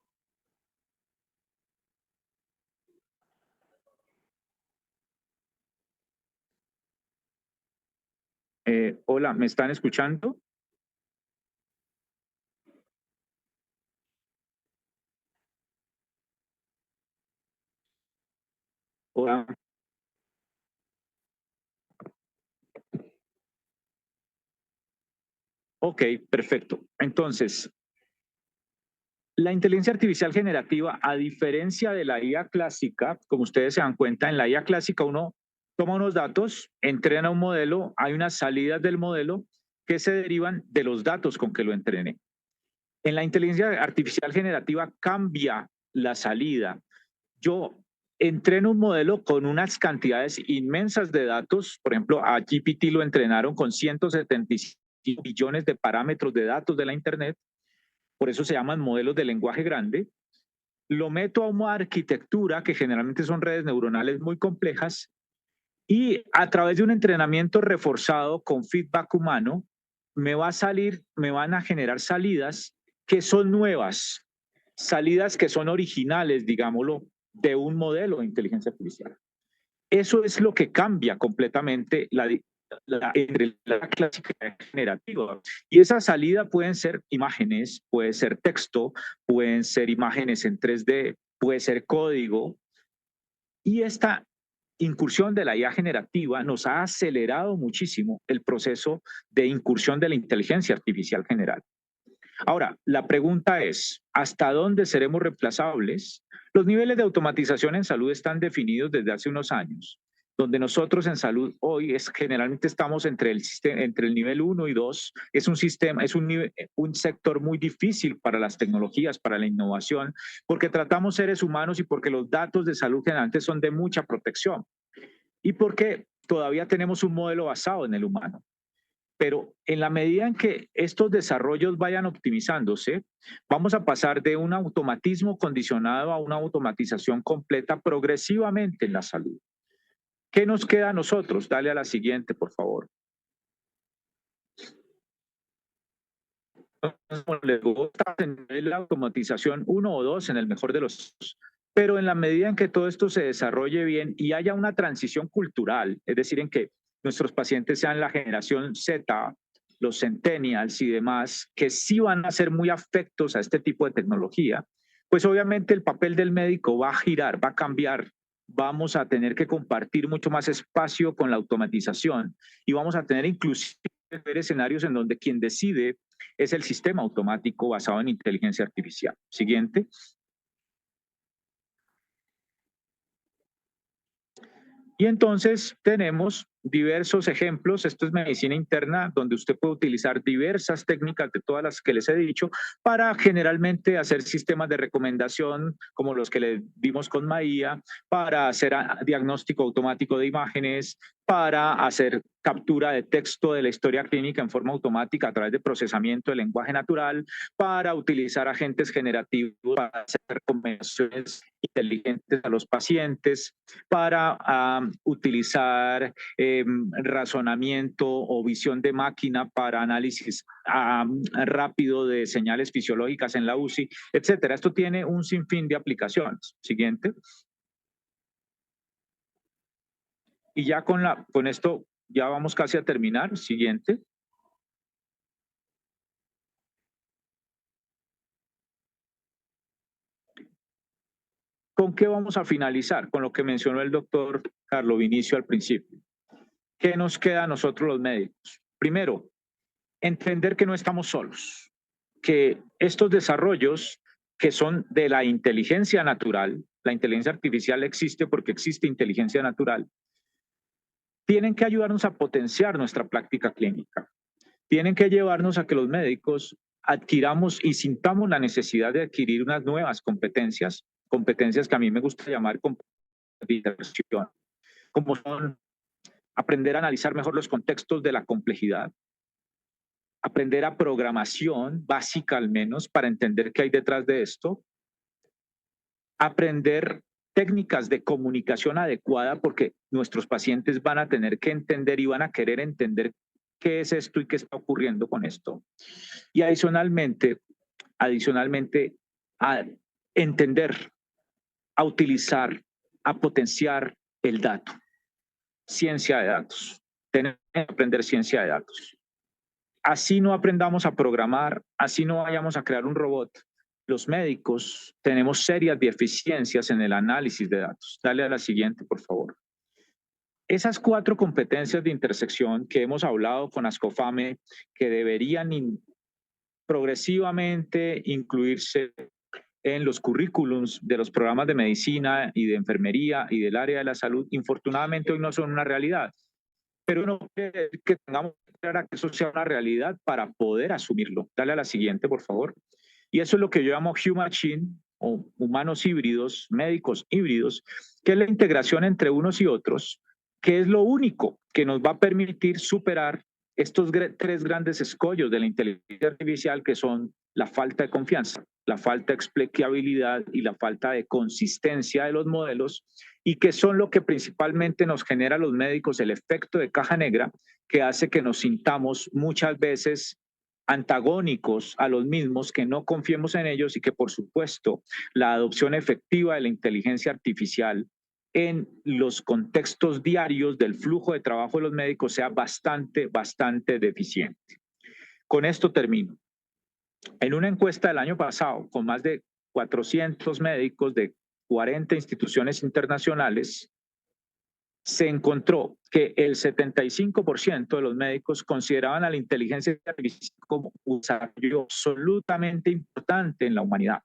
Hola, ¿me están escuchando? Hola. Ok, perfecto. Entonces, la inteligencia artificial generativa, a diferencia de la IA clásica, como ustedes se dan cuenta, en la IA clásica uno toma unos datos, entrena un modelo, hay unas salidas del modelo que se derivan de los datos con que lo entrené. En la inteligencia artificial generativa cambia la salida. Yo entreno un modelo con unas cantidades inmensas de datos. Por ejemplo, a GPT lo entrenaron con 175 billones de parámetros de datos de la Internet. Por eso se llaman modelos de lenguaje grande. Lo meto a una arquitectura que generalmente son redes neuronales muy complejas y a través de un entrenamiento reforzado con feedback humano, me van a generar salidas que son nuevas, salidas que son originales, digámoslo, de un modelo de inteligencia artificial. Eso es lo que cambia completamente entre la clásica y la generativa. Y esa salida pueden ser imágenes, puede ser texto, pueden ser imágenes en 3D, puede ser código. Y esta incursión de la IA generativa nos ha acelerado muchísimo el proceso de incursión de la inteligencia artificial general. Ahora, la pregunta es, ¿hasta dónde seremos reemplazables? Los niveles de automatización en salud están definidos desde hace unos años, donde nosotros en salud hoy generalmente estamos entre el nivel 1 y 2. Es un sistema, es un sector muy difícil para las tecnologías, para la innovación, porque tratamos seres humanos y porque los datos de salud generalmente son de mucha protección y porque todavía tenemos un modelo basado en el humano. Pero en la medida en que estos desarrollos vayan optimizándose, vamos a pasar de un automatismo condicionado a una automatización completa progresivamente en la salud. ¿Qué nos queda a nosotros? Dale a la siguiente, por favor. Les gusta tener la automatización 1 o 2 en el mejor de los casos. Pero en la medida en que todo esto se desarrolle bien y haya una transición cultural, es decir, en que nuestros pacientes sean la generación Z, los centennials y demás, que sí van a ser muy afectos a este tipo de tecnología, pues obviamente el papel del médico va a girar, va a cambiar. Vamos a tener que compartir mucho más espacio con la automatización y vamos a tener inclusive escenarios en donde quien decide es el sistema automático basado en inteligencia artificial. Siguiente. Y entonces tenemos diversos ejemplos. Esto es medicina interna, donde usted puede utilizar diversas técnicas de todas las que les he dicho para generalmente hacer sistemas de recomendación como los que le dimos con Maía, para hacer diagnóstico automático de imágenes, para hacer captura de texto de la historia clínica en forma automática a través de procesamiento de lenguaje natural, para utilizar agentes generativos para hacer recomendaciones inteligentes a los pacientes, para utilizar razonamiento o visión de máquina para análisis rápido de señales fisiológicas en la UCI, etcétera. Esto tiene un sinfín de aplicaciones. Siguiente. Y ya con esto ya vamos casi a terminar. Siguiente. ¿Con qué vamos a finalizar? Con lo que mencionó el doctor Carlos Vinicio al principio. ¿Qué nos queda a nosotros los médicos? Primero, entender que no estamos solos, que estos desarrollos que son de la inteligencia natural, la inteligencia artificial existe porque existe inteligencia natural, tienen que ayudarnos a potenciar nuestra práctica clínica, tienen que llevarnos a que los médicos adquiramos y sintamos la necesidad de adquirir unas nuevas competencias, competencias que a mí me gusta llamar competencias, como son aprender a analizar mejor los contextos de la complejidad, aprender a programación básica al menos para entender qué hay detrás de esto, aprender técnicas de comunicación adecuada, porque nuestros pacientes van a tener que entender y van a querer entender qué es esto y qué está ocurriendo con esto. Y adicionalmente a entender, a utilizar, a potenciar el dato, ciencia de datos. Tenemos que aprender ciencia de datos. Así no aprendamos a programar, así no vayamos a crear un robot. Los médicos tenemos serias deficiencias en el análisis de datos. Dale a la siguiente, por favor. Esas 4 competencias de intersección que hemos hablado con Ascofame, que deberían progresivamente incluirse en los currículums de los programas de medicina y de enfermería y del área de la salud, infortunadamente hoy no son una realidad. Pero no quiere decir que tengamos que esperar a que eso sea una realidad para poder asumirlo. Dale a la siguiente, por favor. Y eso es lo que yo llamo Human Machine o humanos híbridos, médicos híbridos, que es la integración entre unos y otros, que es lo único que nos va a permitir superar estos 3 grandes escollos de la inteligencia artificial, que son la falta de confianza, la falta de explicabilidad y la falta de consistencia de los modelos, y que son lo que principalmente nos genera a los médicos el efecto de caja negra, que hace que nos sintamos muchas veces antagónicos a los mismos, que no confiemos en ellos y que, por supuesto, la adopción efectiva de la inteligencia artificial en los contextos diarios del flujo de trabajo de los médicos sea bastante deficiente. Con esto termino. En una encuesta del año pasado, con más de 400 médicos de 40 instituciones internacionales, se encontró que el 75% de los médicos consideraban a la inteligencia artificial como un desarrollo absolutamente importante en la humanidad.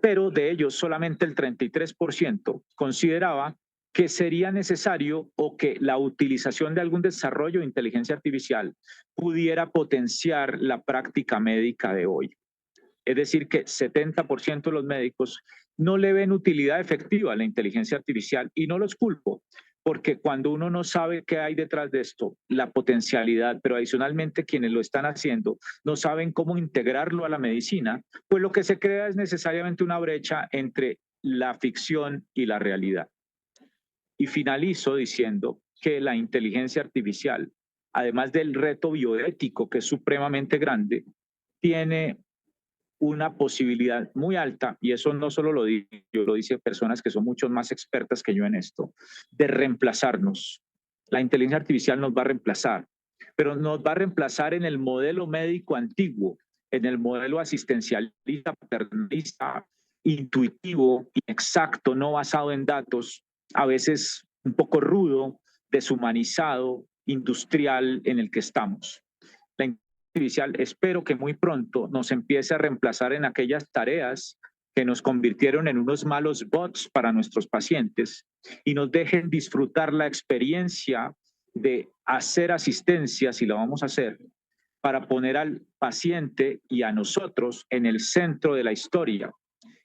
Pero de ellos solamente el 33% consideraba que sería necesario o que la utilización de algún desarrollo de inteligencia artificial pudiera potenciar la práctica médica de hoy. Es decir, que 70% de los médicos no le ven utilidad efectiva a la inteligencia artificial, y no los culpo, porque cuando uno no sabe qué hay detrás de esto, la potencialidad, pero adicionalmente quienes lo están haciendo no saben cómo integrarlo a la medicina, pues lo que se crea es necesariamente una brecha entre la ficción y la realidad. Y finalizo diciendo que la inteligencia artificial, además del reto bioético, que es supremamente grande, tiene una posibilidad muy alta, y eso no solo lo digo yo, lo dicen personas que son mucho más expertas que yo en esto, de reemplazarnos. La inteligencia artificial nos va a reemplazar, pero nos va a reemplazar en el modelo médico antiguo, en el modelo asistencialista, paternalista, intuitivo, exacto, no basado en datos, a veces un poco rudo, deshumanizado, industrial en el que estamos. La artificial, espero que muy pronto nos empiece a reemplazar en aquellas tareas que nos convirtieron en unos malos bots para nuestros pacientes y nos dejen disfrutar la experiencia de hacer asistencia, si la vamos a hacer, para poner al paciente y a nosotros en el centro de la historia,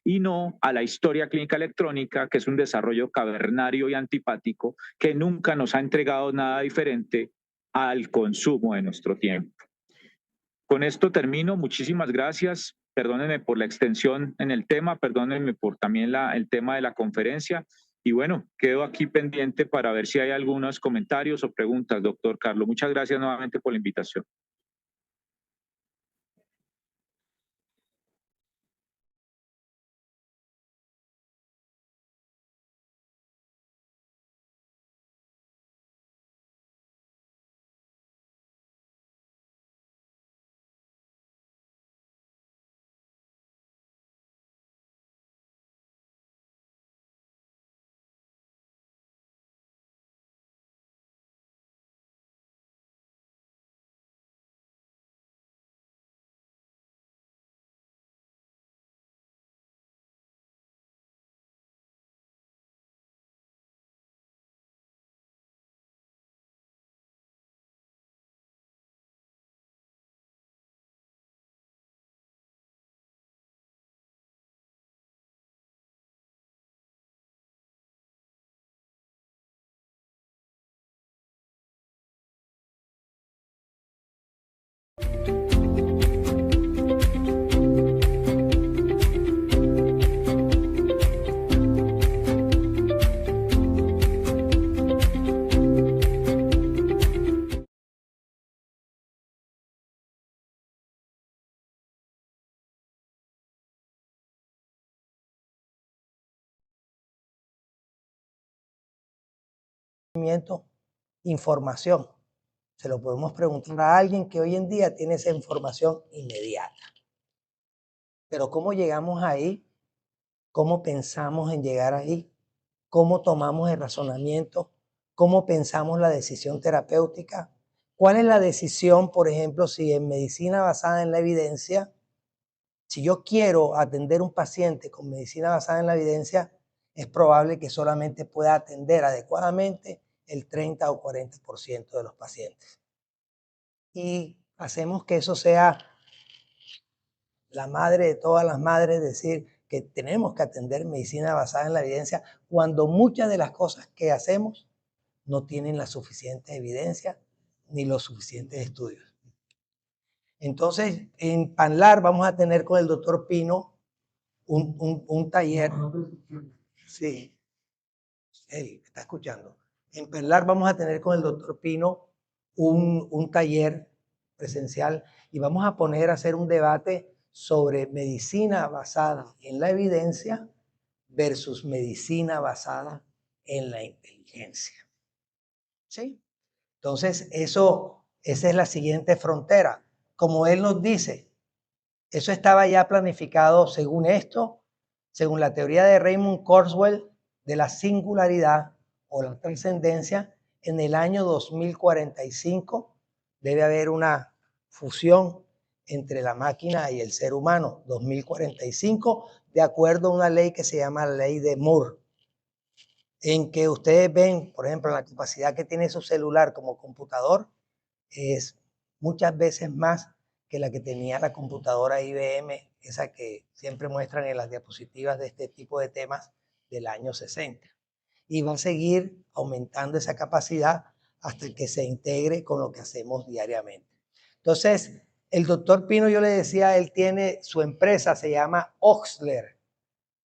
y no a la historia clínica electrónica, que es un desarrollo cavernario y antipático que nunca nos ha entregado nada diferente al consumo de nuestro tiempo. Con esto termino. Muchísimas gracias. Perdónenme por la extensión en el tema, perdónenme por también el tema de la conferencia. Y bueno, quedo aquí pendiente para ver si hay algunos comentarios o preguntas, doctor Carlos. Muchas gracias nuevamente por la invitación. conocimiento, información. Se lo podemos preguntar a alguien que hoy en día tiene esa información inmediata. Pero ¿cómo llegamos ahí? ¿Cómo pensamos en llegar ahí? ¿Cómo tomamos el razonamiento? ¿Cómo pensamos la decisión terapéutica? ¿Cuál es la decisión, por ejemplo, si en medicina basada en la evidencia, si yo quiero atender un paciente con medicina basada en la evidencia, es probable que solamente pueda atender adecuadamente el 30 o 40% de los pacientes? Y hacemos que eso sea la madre de todas las madres, decir que tenemos que atender medicina basada en la evidencia cuando muchas de las cosas que hacemos no tienen la suficiente evidencia ni los suficientes estudios. Entonces, en Panlar vamos a tener con el doctor Pino un taller. Sí, él está escuchando. En Panlar vamos a tener con el doctor Pino un taller presencial y vamos a poner a hacer un debate sobre medicina basada en la evidencia versus medicina basada en la inteligencia. ¿Sí? Entonces, esa es la siguiente frontera. Como él nos dice, eso estaba ya planificado según esto, según la teoría de Raymond Kurzweil de la singularidad o la trascendencia. En el año 2045 debe haber una fusión entre la máquina y el ser humano, 2045, de acuerdo a una ley que se llama la ley de Moore, en que ustedes ven, por ejemplo, la capacidad que tiene su celular como computador es muchas veces más que la que tenía la computadora IBM, esa que siempre muestran en las diapositivas de este tipo de temas del año 60. Y va a seguir aumentando esa capacidad hasta que se integre con lo que hacemos diariamente. Entonces, el doctor Pino, yo le decía, él tiene su empresa, se llama Osler,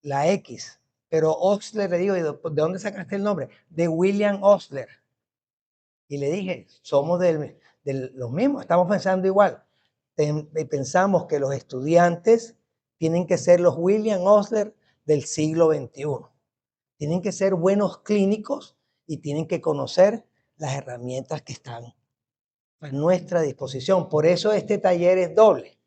la X. Pero Osler, le digo, ¿de dónde sacaste el nombre? De William Osler. Y le dije, somos de los mismos, estamos pensando igual. Pensamos que los estudiantes tienen que ser los William Osler del siglo XXI. Tienen que ser buenos clínicos y tienen que conocer las herramientas que están a nuestra disposición. Por eso este taller es doble.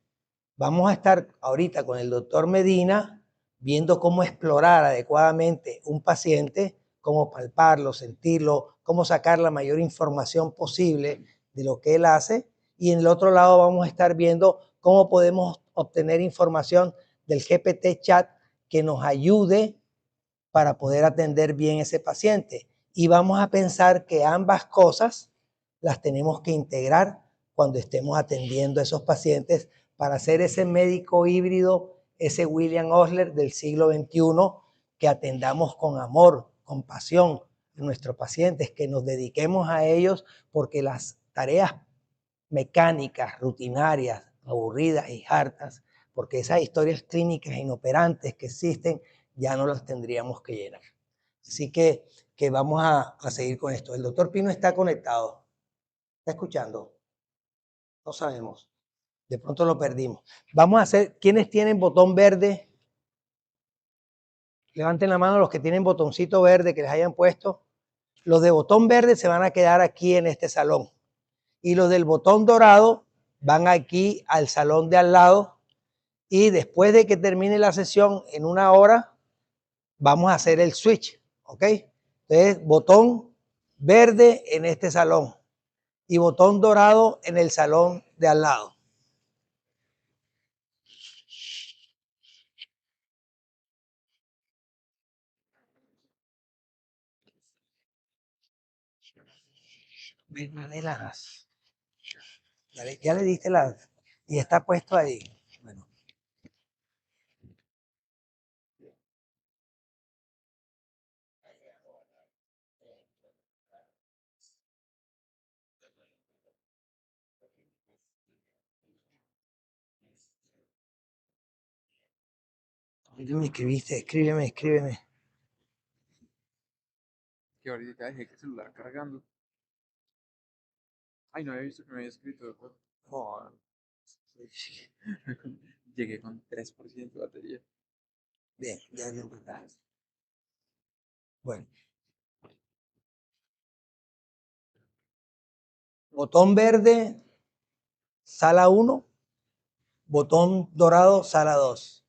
Vamos a estar ahorita con el doctor Medina viendo cómo explorar adecuadamente un paciente, cómo palparlo, sentirlo, cómo sacar la mayor información posible de lo que él hace. Y en el otro lado vamos a estar viendo cómo podemos obtener información del GPT chat que nos ayude para poder atender bien ese paciente. Y vamos a pensar que ambas cosas las tenemos que integrar cuando estemos atendiendo a esos pacientes para hacer ese médico híbrido, ese William Osler del siglo XXI, que atendamos con amor, con pasión a nuestros pacientes, que nos dediquemos a ellos, porque las tareas mecánicas, rutinarias, aburridas y hartas, porque esas historias clínicas inoperantes que existen ya no las tendríamos que llenar. Así que vamos a seguir con esto. El doctor Pino está conectado. ¿Está escuchando? No sabemos. De pronto lo perdimos. Vamos a hacer, ¿quiénes tienen botón verde? Levanten la mano los que tienen botoncito verde que les hayan puesto. Los de botón verde se van a quedar aquí en este salón. Y los del botón dorado van aquí al salón de al lado. Y después de que termine la sesión, en 1 hora, vamos a hacer el switch. ¿Ok? Entonces, botón verde en este salón y botón dorado en el salón de al lado. Verdaderas. Ya le diste la... Y está puesto ahí. Bueno. ¿Dónde me escribiste? Escríbeme. Que ahorita dejé el celular cargando. Ay, no había visto que me había escrito. Oh, Llegué con 3% de batería. bien, ya empezaste. Bueno. Botón verde, sala 1. Botón dorado, sala 2.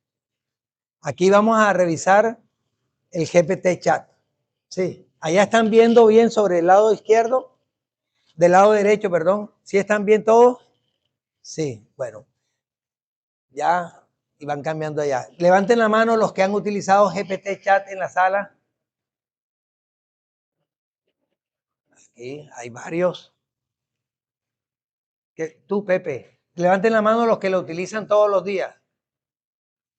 Aquí vamos a revisar el GPT chat. Sí, allá están viendo bien sobre el lado izquierdo, del lado derecho, perdón. ¿Sí están bien todos? Sí, bueno. Ya, y van cambiando allá. Levanten la mano los que han utilizado GPT chat en la sala. Aquí hay varios. Tú, Pepe, levanten la mano los que lo utilizan todos los días.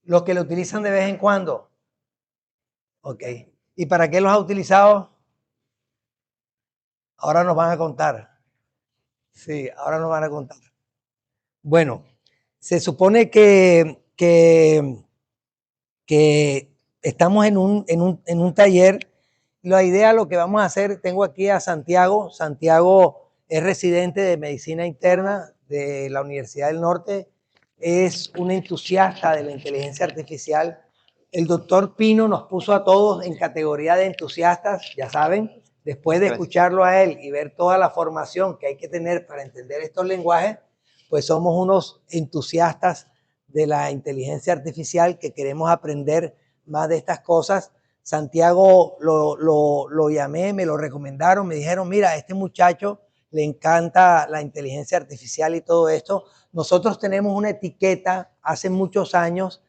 Los que lo utilizan de vez en cuando. Ok. ¿Y para qué los ha utilizado? Ahora nos van a contar. Sí, ahora nos van a contar. Bueno, se supone que estamos en un taller. La idea, lo que vamos a hacer, tengo aquí a Santiago. Santiago es residente de Medicina Interna de la Universidad del Norte. Es un entusiasta de la inteligencia artificial. El doctor Pino nos puso a todos en categoría de entusiastas, ya saben. Después de escucharlo a él y ver toda la formación que hay que tener para entender estos lenguajes, pues somos unos entusiastas de la inteligencia artificial que queremos aprender más de estas cosas. Santiago lo llamé, me lo recomendaron, me dijeron, mira, a este muchacho le encanta la inteligencia artificial y todo esto. Nosotros tenemos una etiqueta hace muchos años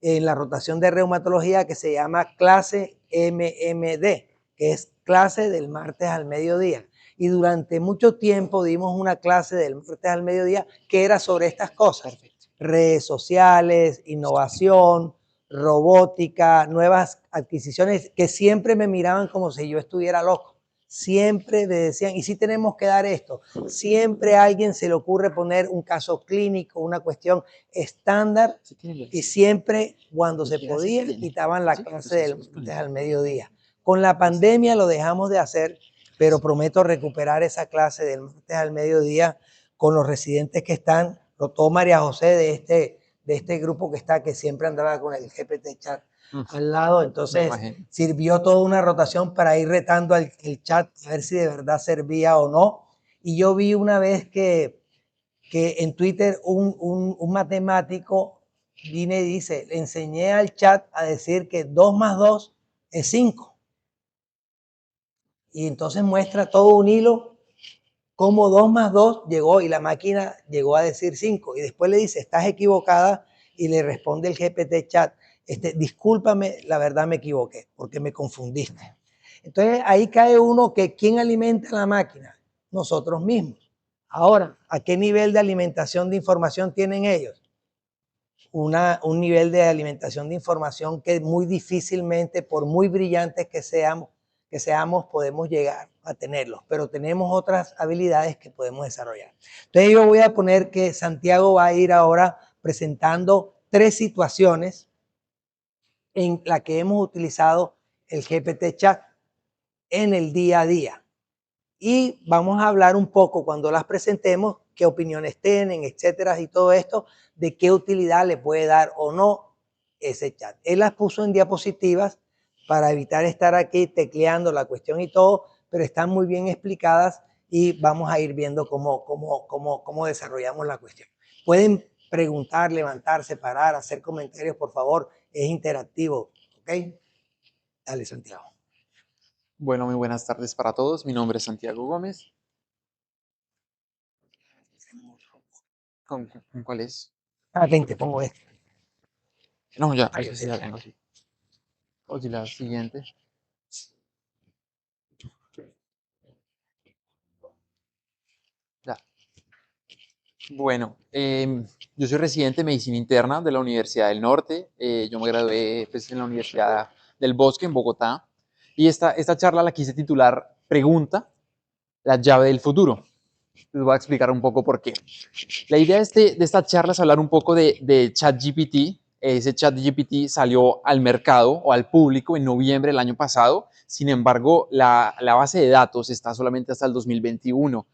en la rotación de reumatología que se llama clase MMD, que es clase del martes al mediodía. Y durante mucho tiempo dimos una clase del martes al mediodía que era sobre estas cosas. Perfecto. Redes sociales, innovación, robótica, nuevas adquisiciones, que siempre me miraban como si yo estuviera loco. Siempre me decían, ¿y si tenemos que dar esto? Siempre a alguien se le ocurre poner un caso clínico, una cuestión estándar, y siempre cuando se podía quitaban la clase del martes al mediodía. Con la pandemia lo dejamos de hacer, pero prometo recuperar esa clase del martes al mediodía con los residentes que están. Lo tomó María José de este grupo que está, que siempre andaba con el GPT chat al lado. Entonces sirvió toda una rotación para ir retando el chat a ver si de verdad servía o no. Y yo vi una vez que en Twitter un matemático viene y dice, le enseñé al chat a decir que 2 más 2 es 5. Y entonces muestra todo un hilo cómo 2 más 2 llegó y la máquina llegó a decir 5. Y después le dice, estás equivocada, y le responde el GPT chat, discúlpame, la verdad me equivoqué porque me confundiste. Entonces ahí cae uno que ¿quién alimenta la máquina? Nosotros mismos. Ahora, ¿a qué nivel de alimentación de información tienen ellos? Un nivel de alimentación de información que muy difícilmente, por muy brillantes que seamos, podemos llegar a tenerlos, pero tenemos otras habilidades que podemos desarrollar. Entonces yo voy a poner que Santiago va a ir ahora presentando 3 situaciones en las que hemos utilizado el GPT chat en el día a día. Y vamos a hablar un poco cuando las presentemos, qué opiniones tienen, etcétera, y todo esto, de qué utilidad le puede dar o no ese chat. Él las puso en diapositivas para evitar estar aquí tecleando la cuestión y todo, pero están muy bien explicadas y vamos a ir viendo cómo desarrollamos la cuestión. Pueden preguntar, levantarse, parar, hacer comentarios, por favor, es interactivo, ¿ok? Dale, Santiago. Bueno, muy buenas tardes para todos. Mi nombre es Santiago Gómez. ¿Con cuál es? Ah, 20, pongo este. No, ya, eso sí la tengo, sí. O si la siguiente. Ya. Bueno, yo soy residente de Medicina Interna de la Universidad del Norte. Yo me gradué pues, en la Universidad del Bosque, en Bogotá. Y esta charla la quise titular Pregunta, la llave del futuro. Les voy a explicar un poco por qué. La idea de esta charla es hablar un poco de ChatGPT. Ese ChatGPT salió al mercado o al público en noviembre del año pasado. Sin embargo, la base de datos está solamente hasta el 2021.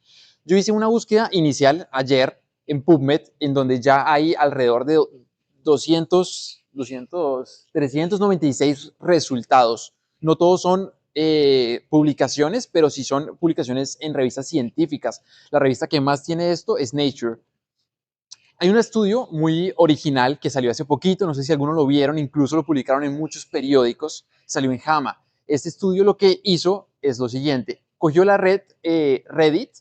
Yo hice una búsqueda inicial ayer en PubMed, en donde ya hay alrededor de 396 resultados. No todos son publicaciones, pero sí son publicaciones en revistas científicas. La revista que más tiene esto es Nature. Hay un estudio muy original que salió hace poquito, no sé si algunos lo vieron, incluso lo publicaron en muchos periódicos, salió en JAMA. Este estudio lo que hizo es lo siguiente, cogió la red Reddit,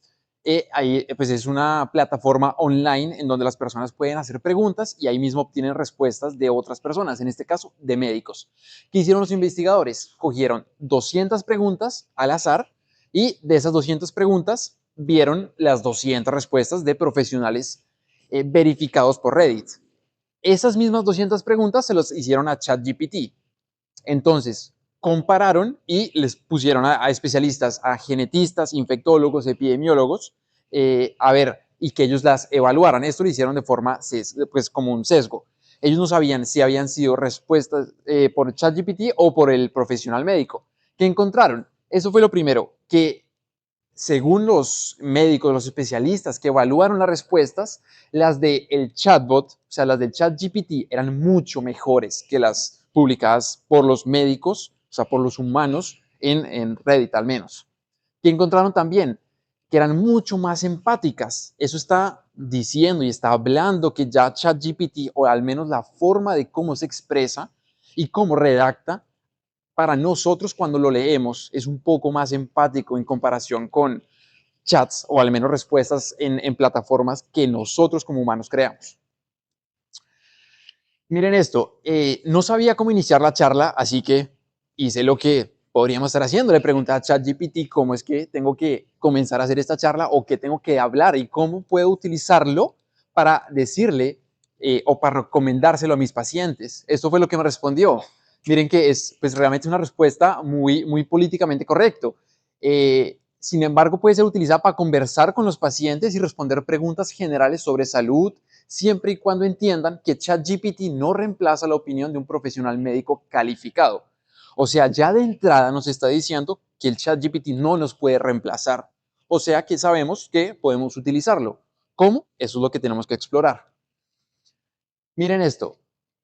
ahí pues es una plataforma online en donde las personas pueden hacer preguntas y ahí mismo obtienen respuestas de otras personas, en este caso de médicos. ¿Qué hicieron los investigadores? Cogieron 200 preguntas al azar y de esas 200 preguntas vieron las 200 respuestas de profesionales verificados por Reddit. Esas mismas 200 preguntas se los hicieron a ChatGPT. Entonces, compararon y les pusieron a especialistas, a genetistas, infectólogos, epidemiólogos, a ver, y que ellos las evaluaran. Esto lo hicieron de forma, pues como un sesgo. Ellos no sabían si habían sido respuestas por ChatGPT o por el profesional médico. ¿Qué encontraron? Eso fue lo primero, que según los médicos, los especialistas que evaluaron las respuestas, las del chatbot, o sea, las del ChatGPT, eran mucho mejores que las publicadas por los médicos, o sea, por los humanos en Reddit al menos. Y encontraron también que eran mucho más empáticas. Eso está diciendo y está hablando que ya ChatGPT, o al menos la forma de cómo se expresa y cómo redacta, para nosotros cuando lo leemos es un poco más empático en comparación con chats o al menos respuestas en plataformas que nosotros como humanos creamos. Miren esto, no sabía cómo iniciar la charla, así que hice lo que podríamos estar haciendo. Le pregunté a ChatGPT cómo es que tengo que comenzar a hacer esta charla o qué tengo que hablar y cómo puedo utilizarlo para decirle o para recomendárselo a mis pacientes. Esto fue lo que me respondió. Miren que es pues, realmente una respuesta muy políticamente correcto. Sin embargo, puede ser utilizada para conversar con los pacientes y responder preguntas generales sobre salud, siempre y cuando entiendan que ChatGPT no reemplaza la opinión de un profesional médico calificado. O sea, ya de entrada nos está diciendo que el ChatGPT no nos puede reemplazar. O sea que sabemos que podemos utilizarlo. ¿Cómo? Eso es lo que tenemos que explorar. Miren esto.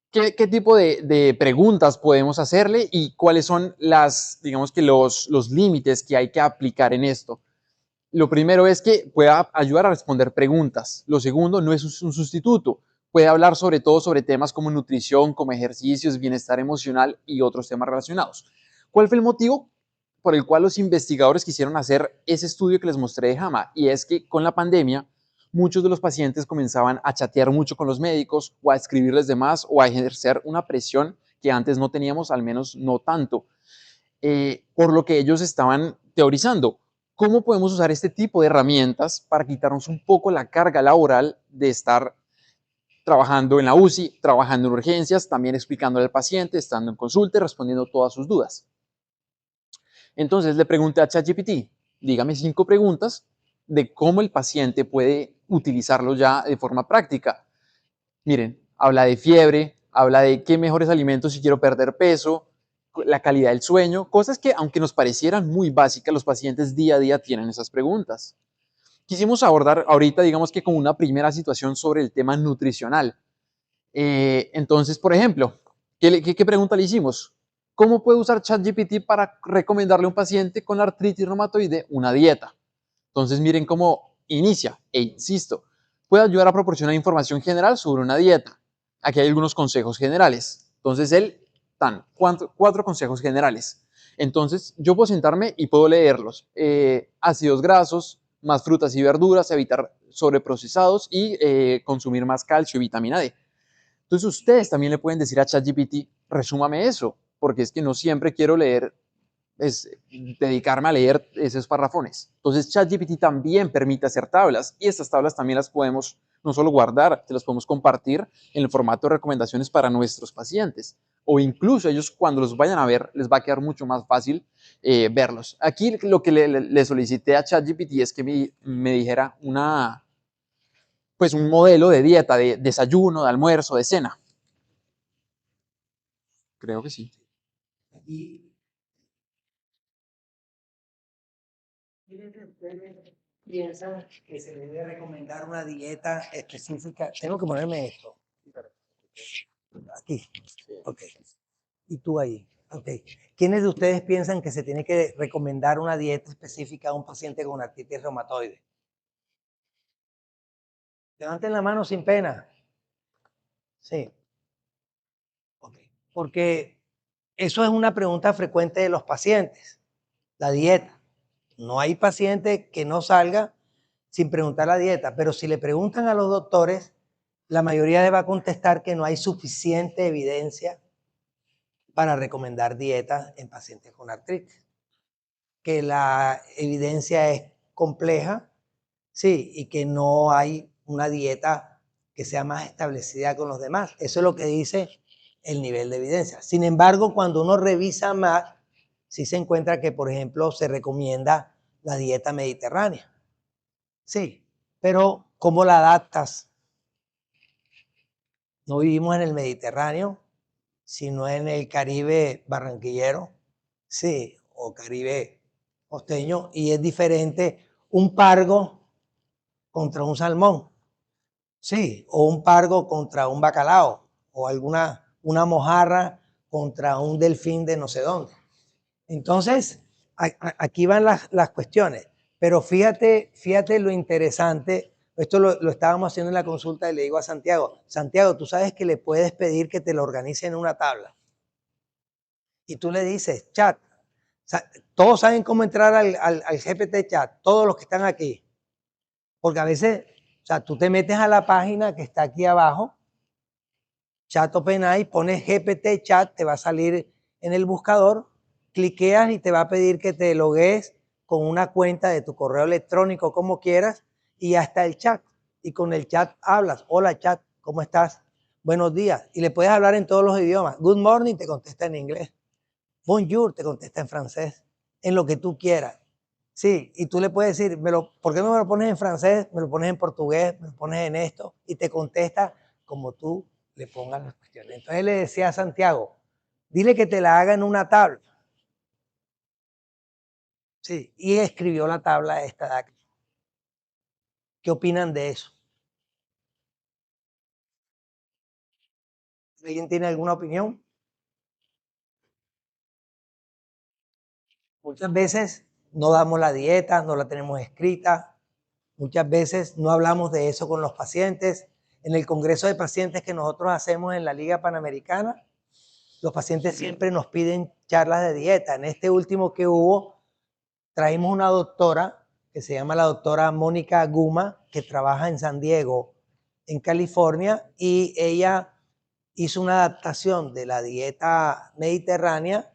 ¿Qué tipo de preguntas podemos hacerle y cuáles son las, digamos que los límites que hay que aplicar en esto? Lo primero es que pueda ayudar a responder preguntas. Lo segundo, no es un sustituto. Puede hablar sobre todo sobre temas como nutrición, como ejercicios, bienestar emocional y otros temas relacionados. ¿Cuál fue el motivo por el cual los investigadores quisieron hacer ese estudio que les mostré de JAMA? Y es que con la pandemia, muchos de los pacientes comenzaban a chatear mucho con los médicos o a escribirles de más o a ejercer una presión que antes no teníamos, al menos no tanto, por lo que ellos estaban teorizando. ¿Cómo podemos usar este tipo de herramientas para quitarnos un poco la carga laboral de estar trabajando en la UCI, trabajando en urgencias, también explicándole al paciente, estando en consulta y respondiendo todas sus dudas? Entonces le pregunté a ChatGPT, dígame 5 preguntas de cómo el paciente puede utilizarlo ya de forma práctica. Miren, habla de fiebre, habla de qué mejores alimentos si quiero perder peso, la calidad del sueño, cosas que aunque nos parecieran muy básicas, los pacientes día a día tienen esas preguntas. Quisimos abordar ahorita, digamos que como una primera situación sobre el tema nutricional. Entonces, por ejemplo, ¿qué pregunta le hicimos? ¿Cómo puede usar ChatGPT para recomendarle a un paciente con artritis reumatoide una dieta? Entonces, miren cómo inicia, e insisto, puede ayudar a proporcionar información general sobre una dieta. Aquí hay algunos consejos generales. Entonces, dan 4 consejos generales. Entonces, yo puedo sentarme y puedo leerlos. Ácidos grasos, más frutas y verduras, evitar sobreprocesados y consumir más calcio y vitamina D. Entonces ustedes también le pueden decir a ChatGPT, resúmame eso, porque es que no siempre quiero leer, dedicarme a leer esos parrafones. Entonces ChatGPT también permite hacer tablas y estas tablas también las podemos no solo guardar, se las podemos compartir en el formato de recomendaciones para nuestros pacientes. O incluso ellos cuando los vayan a ver les va a quedar mucho más fácil verlos. Aquí lo que le solicité a ChatGPT es que me dijera pues un modelo de dieta, de desayuno, de almuerzo, de cena. Creo que sí. Y piensan que se debe recomendar una dieta específica. Tengo que ponerme esto. Aquí. Ok. Y tú ahí. Ok. ¿Quiénes de ustedes piensan que se tiene que recomendar una dieta específica a un paciente con artritis reumatoide? Levanten la mano sin pena. Sí. Ok. Porque eso es una pregunta frecuente de los pacientes, la dieta. No hay paciente que no salga sin preguntar la dieta, pero si le preguntan a los doctores, la mayoría les va a contestar que no hay suficiente evidencia para recomendar dietas en pacientes con artritis, que la evidencia es compleja, sí, y que no hay una dieta que sea más establecida con los demás. Eso es lo que dice el nivel de evidencia. Sin embargo, cuando uno revisa más, sí se encuentra que, por ejemplo, se recomienda la dieta mediterránea. Sí, pero ¿cómo la adaptas? No vivimos en el Mediterráneo, sino en el Caribe barranquillero, sí, o Caribe costeño, y es diferente un pargo contra un salmón, sí, o un pargo contra un bacalao, o una mojarra contra un delfín de no sé dónde. Entonces, aquí van las cuestiones, pero fíjate lo interesante. Esto lo estábamos haciendo en la consulta y le digo a Santiago, Santiago, tú sabes que le puedes pedir que te lo organice en una tabla. Y tú le dices, chat, todos saben cómo entrar al GPT chat, todos los que están aquí. Porque a veces, o sea, tú te metes a la página que está aquí abajo, Chat OpenAI, pones GPT chat, te va a salir en el buscador, cliqueas y te va a pedir que te logues con una cuenta de tu correo electrónico, como quieras, y ya está el chat. Y con el chat hablas, hola chat, ¿cómo estás? Buenos días. Y le puedes hablar en todos los idiomas. Good morning te contesta en inglés. Bonjour te contesta en francés, en lo que tú quieras. Sí, y tú le puedes decir, ¿por qué no me lo pones en francés? Me lo pones en portugués, me lo pones en esto, y te contesta como tú le pongas las cuestiones. Entonces le decía a Santiago, dile que te la haga en una tabla. Sí, y escribió la tabla esta de aquí. ¿Qué opinan de eso? ¿Alguien tiene alguna opinión? Muchas veces no damos la dieta, no la tenemos escrita. Muchas veces no hablamos de eso con los pacientes. En el congreso de pacientes que nosotros hacemos en la Liga Panamericana, los pacientes siempre nos piden charlas de dieta. En este último que hubo, traímos una doctora que se llama la doctora Mónica Guma, que trabaja en San Diego, en California, y ella hizo una adaptación de la dieta mediterránea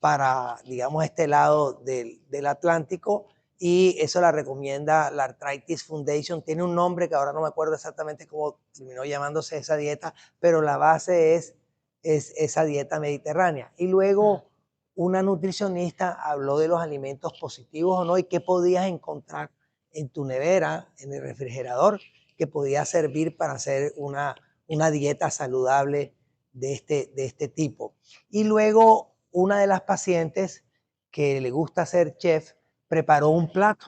para, digamos, este lado del Atlántico, y eso la recomienda la Arthritis Foundation. Tiene un nombre que ahora no me acuerdo exactamente cómo terminó llamándose esa dieta, pero la base es esa dieta mediterránea. Y luego una nutricionista habló de los alimentos positivos o no y qué podías encontrar en tu nevera, en el refrigerador, que podía servir para hacer una dieta saludable de este tipo. Y luego una de las pacientes que le gusta ser chef preparó un plato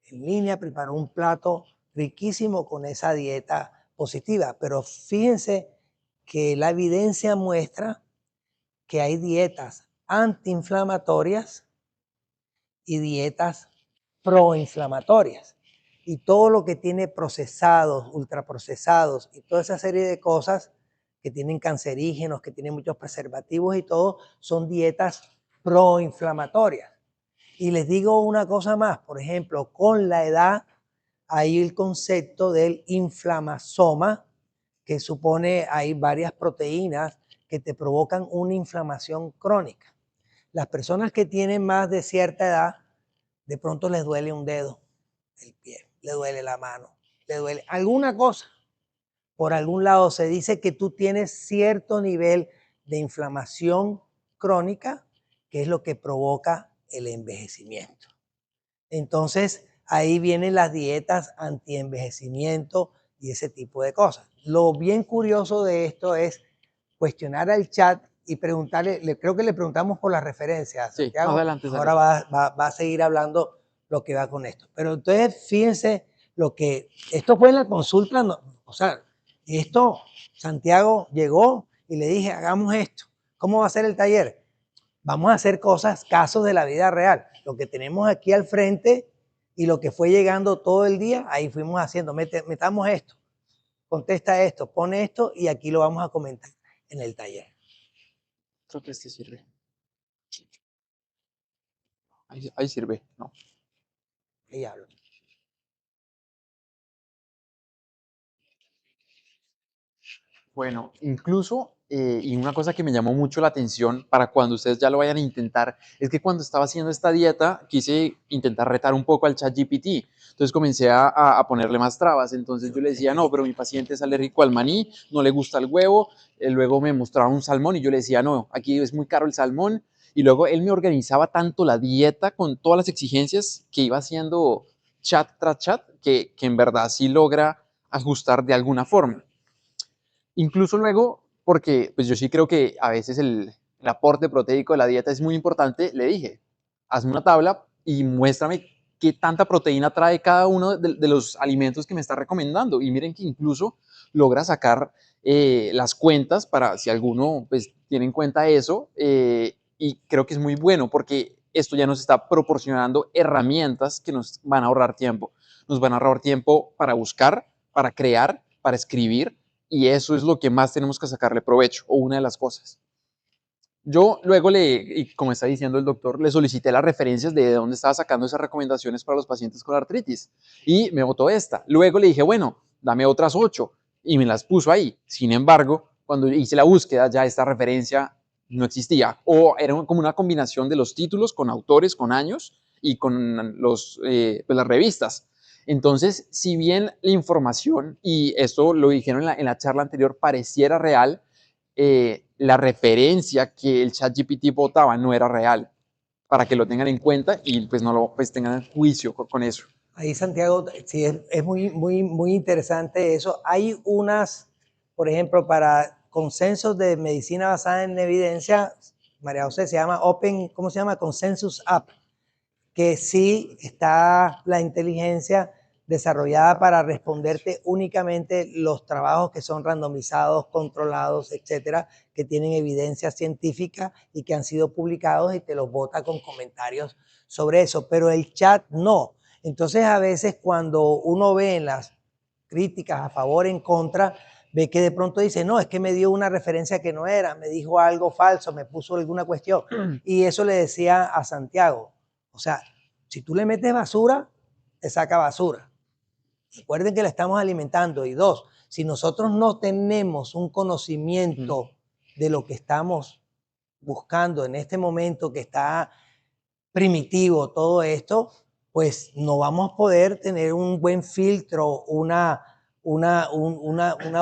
en línea, preparó un plato riquísimo con esa dieta positiva. Pero fíjense que la evidencia muestra que hay dietas antiinflamatorias y dietas proinflamatorias. Y todo lo que tiene procesados, ultraprocesados y toda esa serie de cosas que tienen cancerígenos, que tienen muchos preservativos y todo, son dietas proinflamatorias. Y les digo una cosa más, por ejemplo, con la edad hay el concepto del inflamasoma, que supone hay varias proteínas que te provocan una inflamación crónica. Las personas que tienen más de cierta edad, de pronto les duele un dedo, el pie, le duele la mano, le duele alguna cosa. Por algún lado se dice que tú tienes cierto nivel de inflamación crónica, que es lo que provoca el envejecimiento. Entonces, ahí vienen las dietas anti-envejecimiento y ese tipo de cosas. Lo bien curioso de esto es cuestionar al chat y preguntarle, creo que le preguntamos por las referencias, Sí, Santiago. más adelante Ahora va a seguir hablando lo que va con esto. Pero entonces, fíjense esto fue en la consulta, o sea, esto, Santiago llegó y le dije, hagamos esto. ¿Cómo va a ser el taller? Vamos a hacer cosas, casos de la vida real. Lo que tenemos aquí al frente y lo que fue llegando todo el día, ahí fuimos haciendo, metamos esto, contesta esto, pone esto y aquí lo vamos a comentar en el taller. Creo que este sirve. Ahí sirve, ¿no? Ahí hablo. Bueno, incluso, y una cosa que me llamó mucho la atención para cuando ustedes ya lo vayan a intentar, es que cuando estaba haciendo esta dieta, quise intentar retar un poco al ChatGPT. Entonces comencé a ponerle más trabas. Entonces yo le decía, no, pero mi paciente es alérgico al maní, no le gusta el huevo. Luego me mostraba un salmón y yo le decía, no, aquí es muy caro el salmón. Y luego él me organizaba tanto la dieta con todas las exigencias que iba haciendo chat tras chat, que en verdad sí logra ajustar de alguna forma. Incluso luego, porque pues yo sí creo que a veces el aporte proteico de la dieta es muy importante, le dije, hazme una tabla y muéstrame qué tanta proteína trae cada uno de los alimentos que me está recomendando. Y miren que incluso logra sacar las cuentas para si alguno pues tiene en cuenta eso. Y creo que es muy bueno porque esto ya nos está proporcionando herramientas que nos van a ahorrar tiempo. Nos van a ahorrar tiempo para buscar, para crear, para escribir, y eso es lo que más tenemos que sacarle provecho, o una de las cosas. Yo luego y como está diciendo el doctor, le solicité las referencias de dónde estaba sacando esas recomendaciones para los pacientes con artritis y me botó esta. Luego le dije, bueno, dame otras 8 y me las puso ahí. Sin embargo, cuando hice la búsqueda ya esta referencia no existía, o era como una combinación de los títulos con autores, con años y con pues las revistas. Entonces, si bien la información, y esto lo dijeron en la charla anterior, pareciera real, la referencia que el ChatGPT botaba no era real, para que lo tengan en cuenta y pues no lo pues tengan juicio con eso. Ahí, Santiago, sí, es muy interesante eso. Hay unas, por ejemplo, para consensos de medicina basada en evidencia, María José, se llama Open, ¿cómo se llama? Consensus App, que sí está la inteligencia desarrollada para responderte únicamente los trabajos que son randomizados, controlados, etcétera, que tienen evidencia científica y que han sido publicados y te los bota con comentarios sobre eso. Pero el chat no. Entonces, a veces cuando uno ve en las críticas a favor, en contra, ve que de pronto dice, no, es que me dio una referencia que no era, me dijo algo falso, me puso alguna cuestión. Y eso le decía a Santiago. O sea, si tú le metes basura, te saca basura. Recuerden que la estamos alimentando. Y 2, si nosotros no tenemos un conocimiento de lo que estamos buscando en este momento, que está primitivo todo esto, pues no vamos a poder tener un buen filtro, una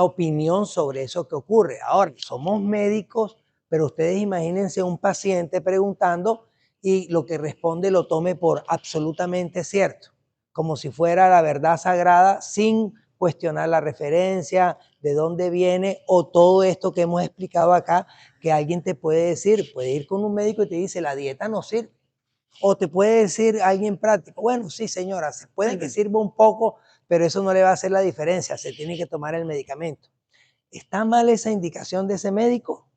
opinión sobre eso que ocurre. Ahora, somos médicos, pero ustedes imagínense un paciente preguntando y lo que responde lo tome por absolutamente cierto, como si fuera la verdad sagrada, sin cuestionar la referencia, de dónde viene, o todo esto que hemos explicado acá, que alguien te puede decir, puede ir con un médico y te dice, la dieta no sirve. O te puede decir alguien práctico, bueno, sí señora, puede que sirva un poco, pero eso no le va a hacer la diferencia, se tiene que tomar el medicamento. ¿Está mal esa indicación de ese médico?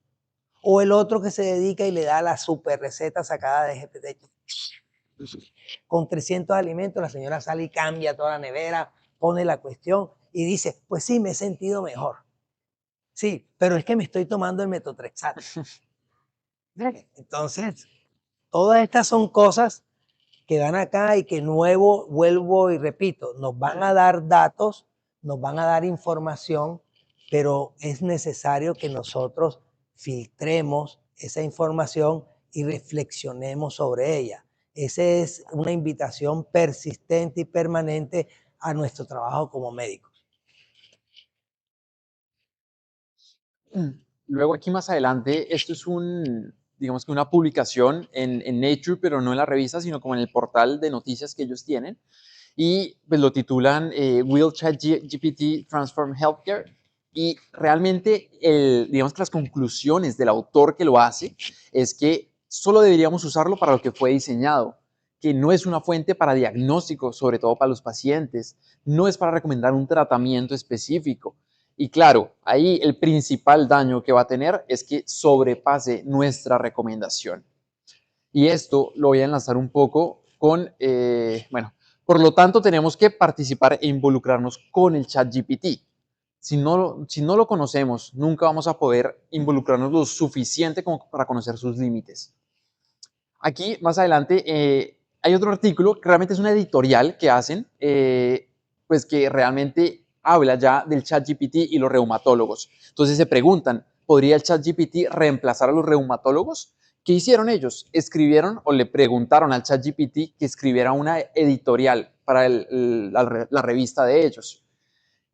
¿O el otro que se dedica y le da la super receta sacada de GPT? Con 300 alimentos, la señora sale y cambia toda la nevera, pone la cuestión y dice, pues sí, me he sentido mejor. Sí, pero es que me estoy tomando el metotrexato. Entonces, todas estas son cosas que van acá y que vuelvo y repito, nos van a dar datos, nos van a dar información, pero es necesario que nosotros filtremos esa información y reflexionemos sobre ella. Esa es una invitación persistente y permanente a nuestro trabajo como médicos. Luego aquí más adelante, esto es digamos que una publicación en Nature, pero no en la revista, sino como en el portal de noticias que ellos tienen. Y pues lo titulan Will ChatGPT Transform Healthcare? Y realmente, digamos que las conclusiones del autor que lo hace es que solo deberíamos usarlo para lo que fue diseñado, que no es una fuente para diagnóstico, sobre todo para los pacientes, no es para recomendar un tratamiento específico. Y claro, ahí el principal daño que va a tener es que sobrepase nuestra recomendación. Y esto lo voy a enlazar un poco con, bueno, por lo tanto tenemos que participar e involucrarnos con el ChatGPT. Si no lo conocemos, nunca vamos a poder involucrarnos lo suficiente como para conocer sus límites. Aquí, más adelante, hay otro artículo que realmente es una editorial que hacen, pues que realmente habla ya del ChatGPT y los reumatólogos. Entonces se preguntan, ¿podría el ChatGPT reemplazar a los reumatólogos? ¿Qué hicieron ellos? Escribieron o le preguntaron al ChatGPT que escribiera una editorial para la revista de ellos.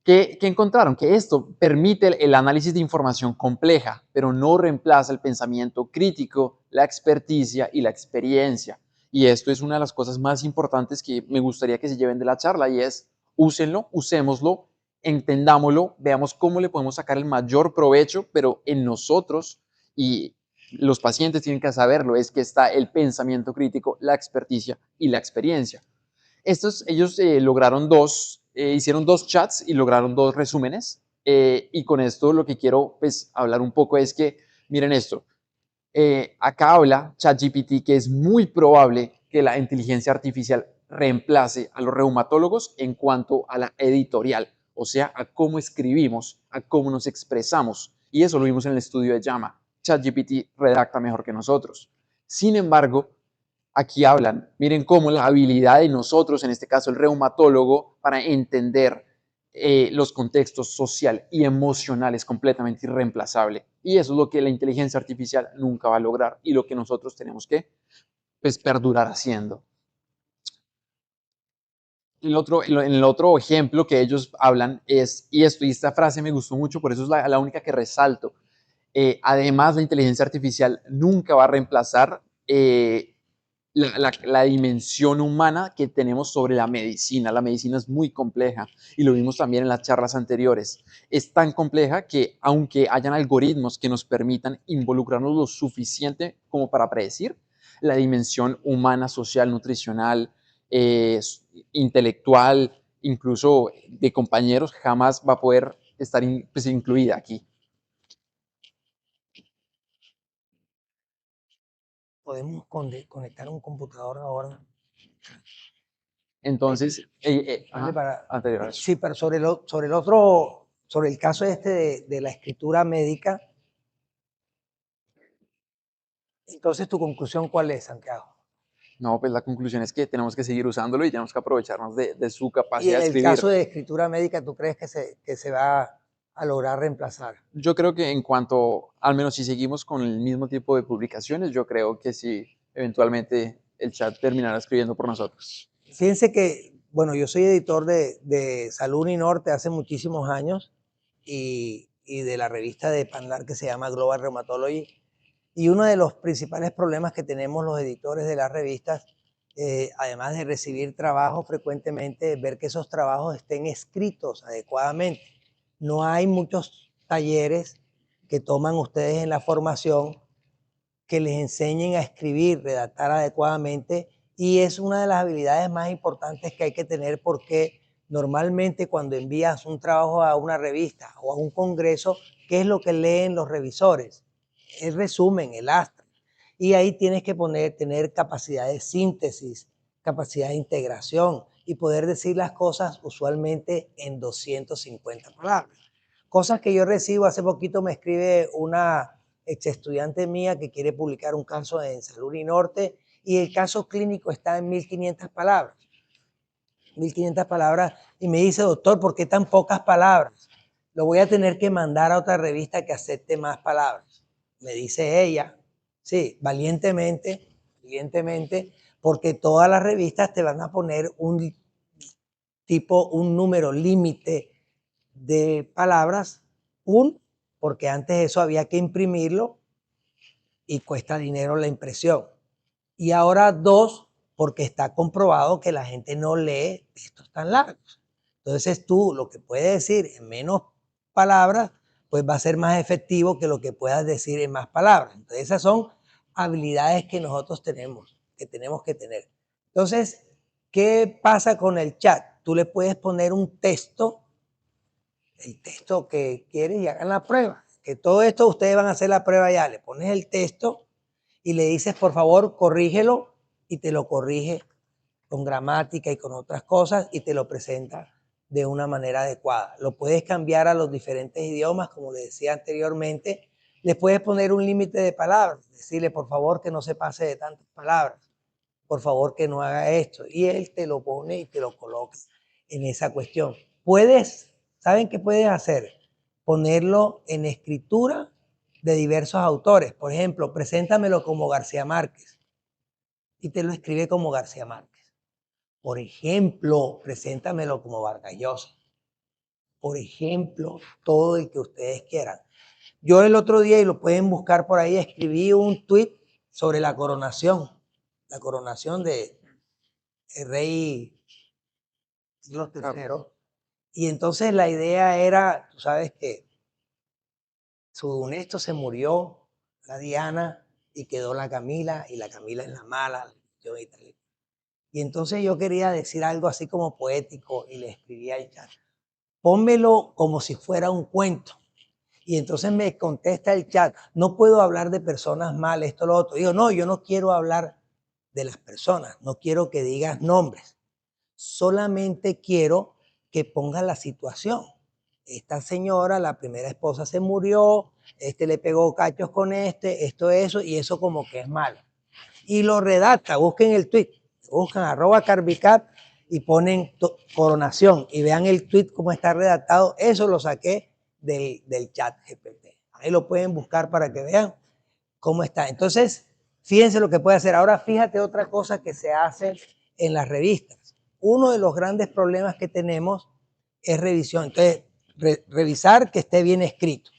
¿Qué encontraron? Que esto permite el análisis de información compleja, pero no reemplaza el pensamiento crítico, la experticia y la experiencia. Y esto es una de las cosas más importantes que me gustaría que se lleven de la charla y es úsenlo, usémoslo, entendámoslo, veamos cómo le podemos sacar el mayor provecho, pero en nosotros y los pacientes tienen que saberlo, es que está el pensamiento crítico, la experticia y la experiencia. Ellos hicieron dos chats y lograron dos resúmenes. Y con esto lo que quiero pues, hablar un poco es que, miren esto, acá habla ChatGPT que es muy probable que la inteligencia artificial reemplace a los reumatólogos en cuanto a la editorial, o sea, a cómo escribimos, a cómo nos expresamos. Y eso lo vimos en el estudio de JAMA. ChatGPT redacta mejor que nosotros. Sin embargo, aquí hablan, miren cómo la habilidad de nosotros, en este caso el reumatólogo, para entender los contextos social y emocional es completamente irreemplazable. Y eso es lo que la inteligencia artificial nunca va a lograr y lo que nosotros tenemos que pues, perdurar haciendo. En el otro ejemplo que ellos hablan es, y esta frase me gustó mucho, por eso es la única que resalto, además la inteligencia artificial nunca va a reemplazar la dimensión humana que tenemos sobre la medicina. La medicina es muy compleja y lo vimos también en las charlas anteriores. Es tan compleja que aunque hayan algoritmos que nos permitan involucrarnos lo suficiente como para predecir, la dimensión humana, social, nutricional, intelectual, incluso de compañeros, jamás va a poder estar pues, incluida aquí. Podemos conectar un computador ahora. Entonces, Vale, anterior a eso. sí, pero sobre el caso de la escritura médica, entonces tu conclusión, ¿cuál es, Santiago? No, pues la conclusión es que tenemos que seguir usándolo y tenemos que aprovecharnos de su Y capacidad en de el escribir. caso de escritura médica, ¿tú crees que se va a lograr reemplazar? Yo creo que en cuanto, al menos si seguimos con el mismo tipo de publicaciones, yo creo que sí, eventualmente el chat terminará escribiendo por nosotros. Fíjense que, bueno, yo soy editor de Salud y Norte hace muchísimos años y de la revista de PANLAR que se llama Global Rheumatology. Y uno de los principales problemas que tenemos los editores de las revistas, además de recibir trabajo frecuentemente, es ver que esos trabajos estén escritos adecuadamente. No hay muchos talleres que toman ustedes en la formación que les enseñen a escribir, redactar adecuadamente, y es una de las habilidades más importantes que hay que tener porque normalmente cuando envías un trabajo a una revista o a un congreso, ¿qué es lo que leen los revisores? El resumen, el astra. Y ahí tienes que tener capacidad de síntesis, capacidad de integración y poder decir las cosas usualmente en 250 palabras. Cosas que yo recibo, hace poquito me escribe una ex estudiante mía que quiere publicar un caso en Salud y Norte y el caso clínico está en 1500 palabras. 1500 palabras y me dice, doctor, ¿por qué tan pocas palabras? Lo voy a tener que mandar a otra revista que acepte más palabras. Me dice ella, sí, valientemente, porque todas las revistas te van a poner un número límite de palabras, porque antes eso había que imprimirlo y cuesta dinero la impresión. Y ahora 2, porque está comprobado que la gente no lee textos tan largos. Entonces tú lo que puedes decir en menos palabras, pues va a ser más efectivo que lo que puedas decir en más palabras. Entonces esas son habilidades que nosotros tenemos que tener. Entonces, ¿qué pasa con el chat? Tú le puedes poner un texto el texto que quieres y hagan la prueba. Que todo esto ustedes van a hacer la prueba ya. Le pones el texto y le dices, por favor, corrígelo, y te lo corrige con gramática y con otras cosas y te lo presenta de una manera adecuada. Lo puedes cambiar a los diferentes idiomas, como les decía anteriormente. Le puedes poner un límite de palabras, decirle, por favor, que no se pase de tantas palabras, por favor, que no haga esto. Y él te lo pone y te lo coloca en esa cuestión. ¿Saben qué puedes hacer? Ponerlo en escritura de diversos autores. Por ejemplo, preséntamelo como García Márquez y te lo escribe como García Márquez. Por ejemplo, preséntamelo como Vargas Llosa. Por ejemplo, todo el que ustedes quieran. Yo el otro día, y lo pueden buscar por ahí, escribí un tweet sobre la coronación de el rey Carlos III. Y entonces la idea era, tú sabes que su Néstor se murió, la Diana, y quedó la Camila, y la Camila es la mala. Y entonces yo quería decir algo así como poético y le escribí al chat, pónmelo como si fuera un cuento. Y entonces me contesta el chat, no puedo hablar de personas mal, esto, lo otro. Digo, no, yo no quiero hablar de las personas, no quiero que digas nombres, solamente quiero que pongas la situación. Esta señora, la primera esposa se murió, le pegó cachos con esto, eso, y eso como que es malo. Y lo redacta, busquen el tweet, buscan @carbicat y ponen coronación y vean el tweet cómo está redactado. Eso lo saqué del chat GPT. Ahí lo pueden buscar para que vean cómo está. Entonces, fíjense lo que puede hacer. Ahora fíjate otra cosa que se hace en las revistas. Uno de los grandes problemas que tenemos es revisión. Entonces, revisar que esté bien escrito.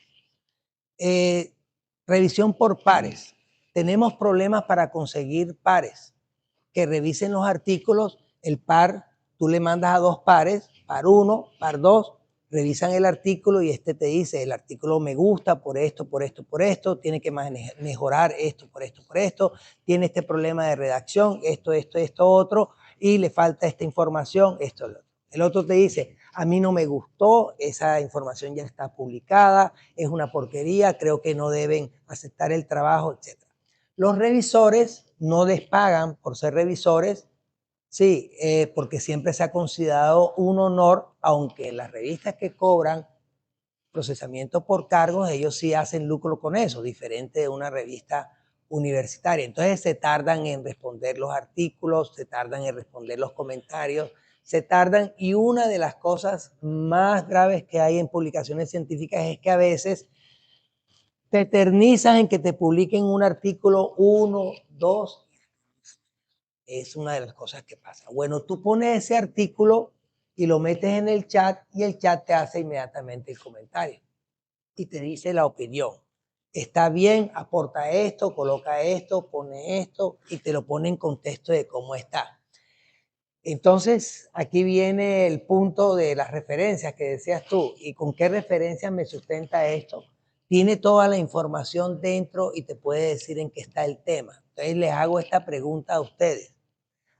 Revisión por pares. Tenemos problemas para conseguir pares que revisen los artículos. El par, tú le mandas a 2 pares, par 1, par 2, revisan el artículo y te dice, el artículo me gusta por esto, tiene que mejorar esto, por esto, tiene este problema de redacción, esto, otro, y le falta esta información, esto, lo otro. El otro te dice, a mí no me gustó, esa información ya está publicada, es una porquería, creo que no deben aceptar el trabajo, etc. Los revisores no les pagan por ser revisores, sí, porque siempre se ha considerado un honor, aunque las revistas que cobran procesamiento por cargos, ellos sí hacen lucro con eso, diferente de una revista universitaria. Entonces se tardan en responder los artículos, se tardan en responder los comentarios, y una de las cosas más graves que hay en publicaciones científicas es que a veces te eternizas en que te publiquen un artículo 1, 2, es una de las cosas que pasa. Bueno, tú pones ese artículo y lo metes en el chat y el chat te hace inmediatamente el comentario y te dice la opinión. Está bien, aporta esto, coloca esto, pone esto y te lo pone en contexto de cómo está. Entonces, aquí viene el punto de las referencias que decías tú. ¿Y con qué referencias me sustenta esto? Tiene toda la información dentro y te puede decir en qué está el tema. Entonces, les hago esta pregunta a ustedes.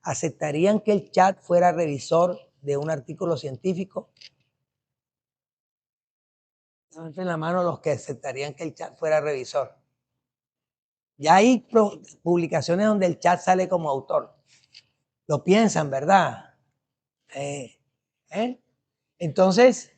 ¿Aceptarían que el chat fuera revisor de un artículo científico? Levanten la mano los que aceptarían que el chat fuera revisor. Ya hay publicaciones donde el chat sale como autor. Lo piensan, ¿verdad? Entonces,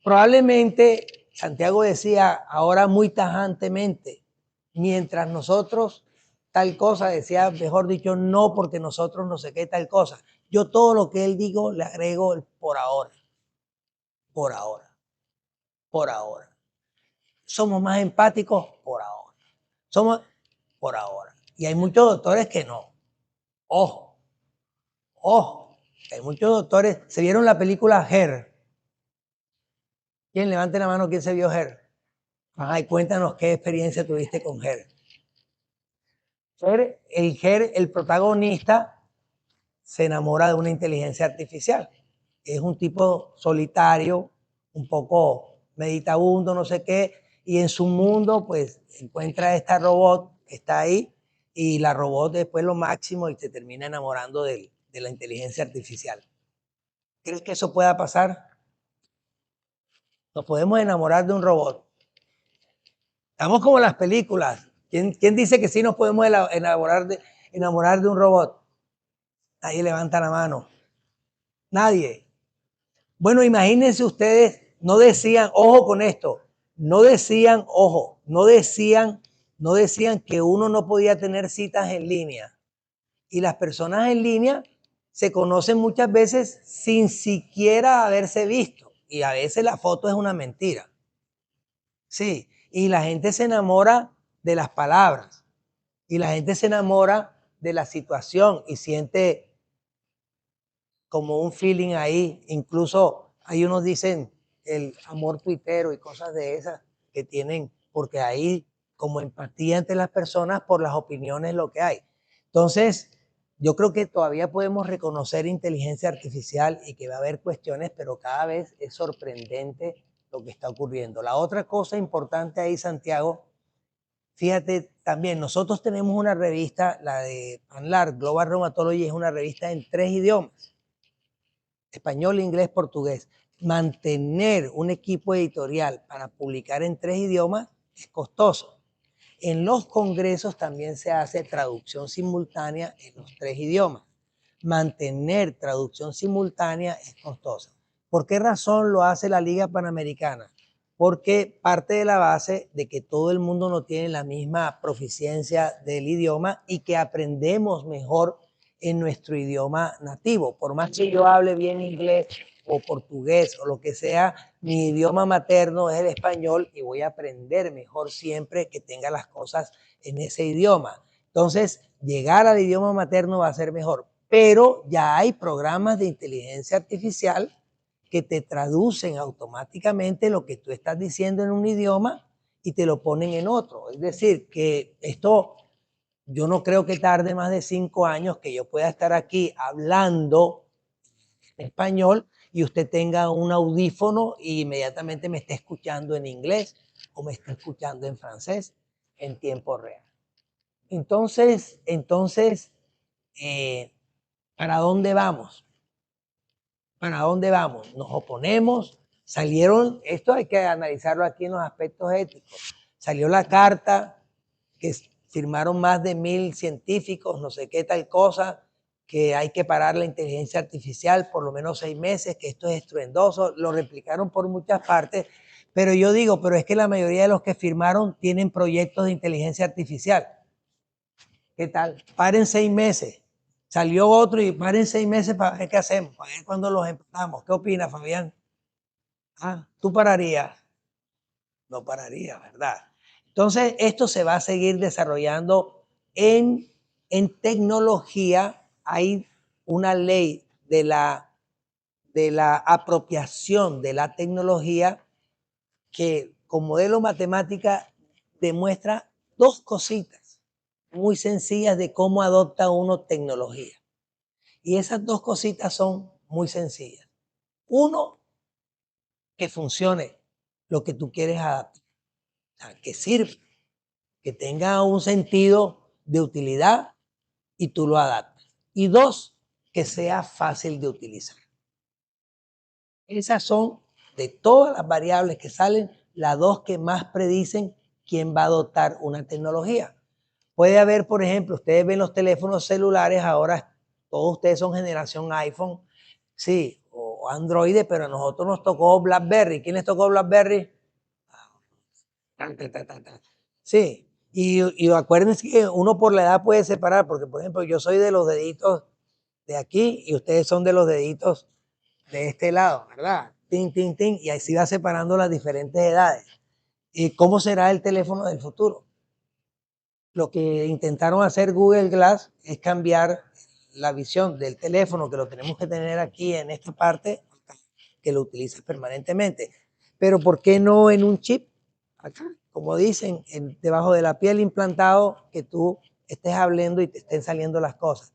probablemente, Santiago decía ahora muy tajantemente, mientras nosotros tal cosa, decía, mejor dicho, no porque nosotros no sé qué tal cosa. Yo todo lo que él digo le agrego el por ahora. Por ahora. Por ahora. Somos más empáticos por ahora. Somos por ahora. Y hay muchos doctores que no. Ojo. Ojo. Hay muchos doctores. ¿Se vieron la película Her? ¿Quién? Levante la mano, ¿quién se vio Her? Ajá, y cuéntanos qué experiencia tuviste con Her. Her, el protagonista, se enamora de una inteligencia artificial. Es un tipo solitario, un poco meditabundo, no sé qué, y en su mundo, pues, encuentra esta robot que está ahí, y la robot después lo máximo y se termina enamorando de la inteligencia artificial. ¿Crees que eso pueda pasar? Nos podemos enamorar de un robot. Estamos como las películas. ¿Quién dice que sí nos podemos enamorar de un robot? Nadie levanta la mano. Nadie. Bueno, imagínense ustedes, no decían, ojo con esto, no decían que uno no podía tener citas en línea. Y las personas en línea se conocen muchas veces sin siquiera haberse visto. Y a veces la foto es una mentira. Sí, y la gente se enamora de las palabras. Y la gente se enamora de la situación y siente como un feeling ahí. Incluso hay unos dicen el amor tuitero y cosas de esas que tienen, porque hay como empatía entre las personas por las opiniones, lo que hay. Entonces, yo creo que todavía podemos reconocer inteligencia artificial y que va a haber cuestiones, pero cada vez es sorprendente lo que está ocurriendo. La otra cosa importante ahí, Santiago, fíjate, también nosotros tenemos una revista, la de PANLAR, Global Rheumatology, es una revista en 3 idiomas, español, inglés, portugués. Mantener un equipo editorial para publicar en 3 idiomas es costoso. En los congresos también se hace traducción simultánea en los 3 idiomas. Mantener traducción simultánea es costoso. ¿Por qué razón lo hace la Liga Panamericana? Porque parte de la base de que todo el mundo no tiene la misma proficiencia del idioma y que aprendemos mejor en nuestro idioma nativo. Por más que yo hable bien inglés o portugués o lo que sea, mi idioma materno es el español y voy a aprender mejor siempre que tenga las cosas en ese idioma. Entonces, llegar al idioma materno va a ser mejor. Pero ya hay programas de inteligencia artificial que te traducen automáticamente lo que tú estás diciendo en un idioma y te lo ponen en otro. Es decir, que esto, yo no creo que tarde más de 5 años que yo pueda estar aquí hablando español y usted tenga un audífono y inmediatamente me esté escuchando en inglés o me esté escuchando en francés en tiempo real. Entonces, ¿para dónde vamos? ¿Para dónde vamos? ¿Nos oponemos? Salieron, esto hay que analizarlo aquí en los aspectos éticos. Salió la carta que firmaron más de 1000 científicos, no sé qué tal cosa, que hay que parar la inteligencia artificial por lo menos 6 meses, que esto es estruendoso. Lo replicaron por muchas partes, pero yo digo, pero es que la mayoría de los que firmaron tienen proyectos de inteligencia artificial. ¿Qué tal? Paren 6 meses. Salió otro y paren 6 meses para ver qué hacemos, para ver cuándo los empezamos. ¿Qué opinas, Fabián? Ah, ¿tú pararías? No pararía, ¿verdad? Entonces, esto se va a seguir desarrollando en tecnología. Hay una ley de la apropiación de la tecnología que con modelo matemática demuestra 2 cositas muy sencillas de cómo adopta uno tecnología. Y esas 2 cositas son muy sencillas. Uno, que funcione lo que tú quieres adaptar. O sea, que sirva, que tenga un sentido de utilidad y tú lo adaptas. Y 2, que sea fácil de utilizar. Esas son, de todas las variables que salen, las 2 que más predicen quién va a adoptar una tecnología. Puede haber, por ejemplo, ustedes ven los teléfonos celulares, ahora todos ustedes son generación iPhone, sí, o Android, pero a nosotros nos tocó BlackBerry. ¿Quién les tocó BlackBerry? Sí, y acuérdense que uno por la edad puede separar, porque por ejemplo yo soy de los deditos de aquí y ustedes son de los deditos de este lado, ¿verdad? Tin, tin, tin, y así va separando las diferentes edades. ¿Y cómo será el teléfono del futuro? Lo que intentaron hacer Google Glass es cambiar la visión del teléfono, que lo tenemos que tener aquí en esta parte, que lo utilizas permanentemente. Pero ¿por qué no en un chip? Acá, como dicen, debajo de la piel implantado, que tú estés hablando y te estén saliendo las cosas.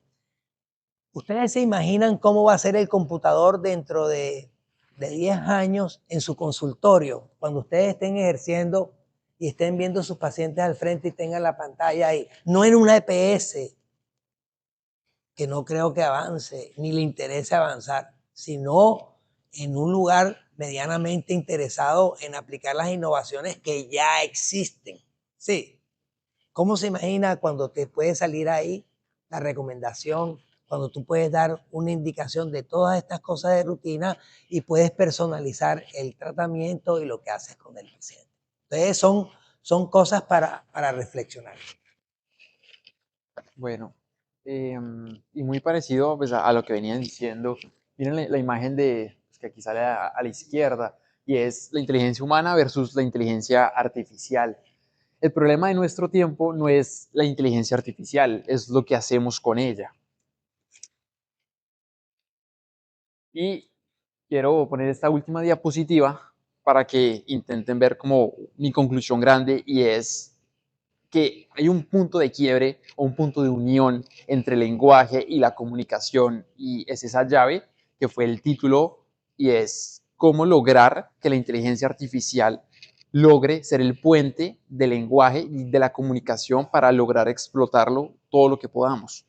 ¿Ustedes se imaginan cómo va a ser el computador dentro de 10 años en su consultorio, cuando ustedes estén ejerciendo y estén viendo a sus pacientes al frente y tengan la pantalla ahí? No en una EPS, que no creo que avance, ni le interese avanzar, sino en un lugar medianamente interesado en aplicar las innovaciones que ya existen. Sí. ¿Cómo se imagina cuando te puede salir ahí la recomendación, cuando tú puedes dar una indicación de todas estas cosas de rutina y puedes personalizar el tratamiento y lo que haces con el paciente? Entonces son cosas para reflexionar. Bueno, y muy parecido pues, a lo que venían diciendo. Miren la imagen de, pues, que aquí sale a la izquierda, y es la inteligencia humana versus la inteligencia artificial. El problema de nuestro tiempo no es la inteligencia artificial, es lo que hacemos con ella. Y quiero poner esta última diapositiva para que intenten ver como mi conclusión grande, y es que hay un punto de quiebre o un punto de unión entre el lenguaje y la comunicación, y es esa llave que fue el título, y es cómo lograr que la inteligencia artificial logre ser el puente del lenguaje y de la comunicación para lograr explotarlo todo lo que podamos.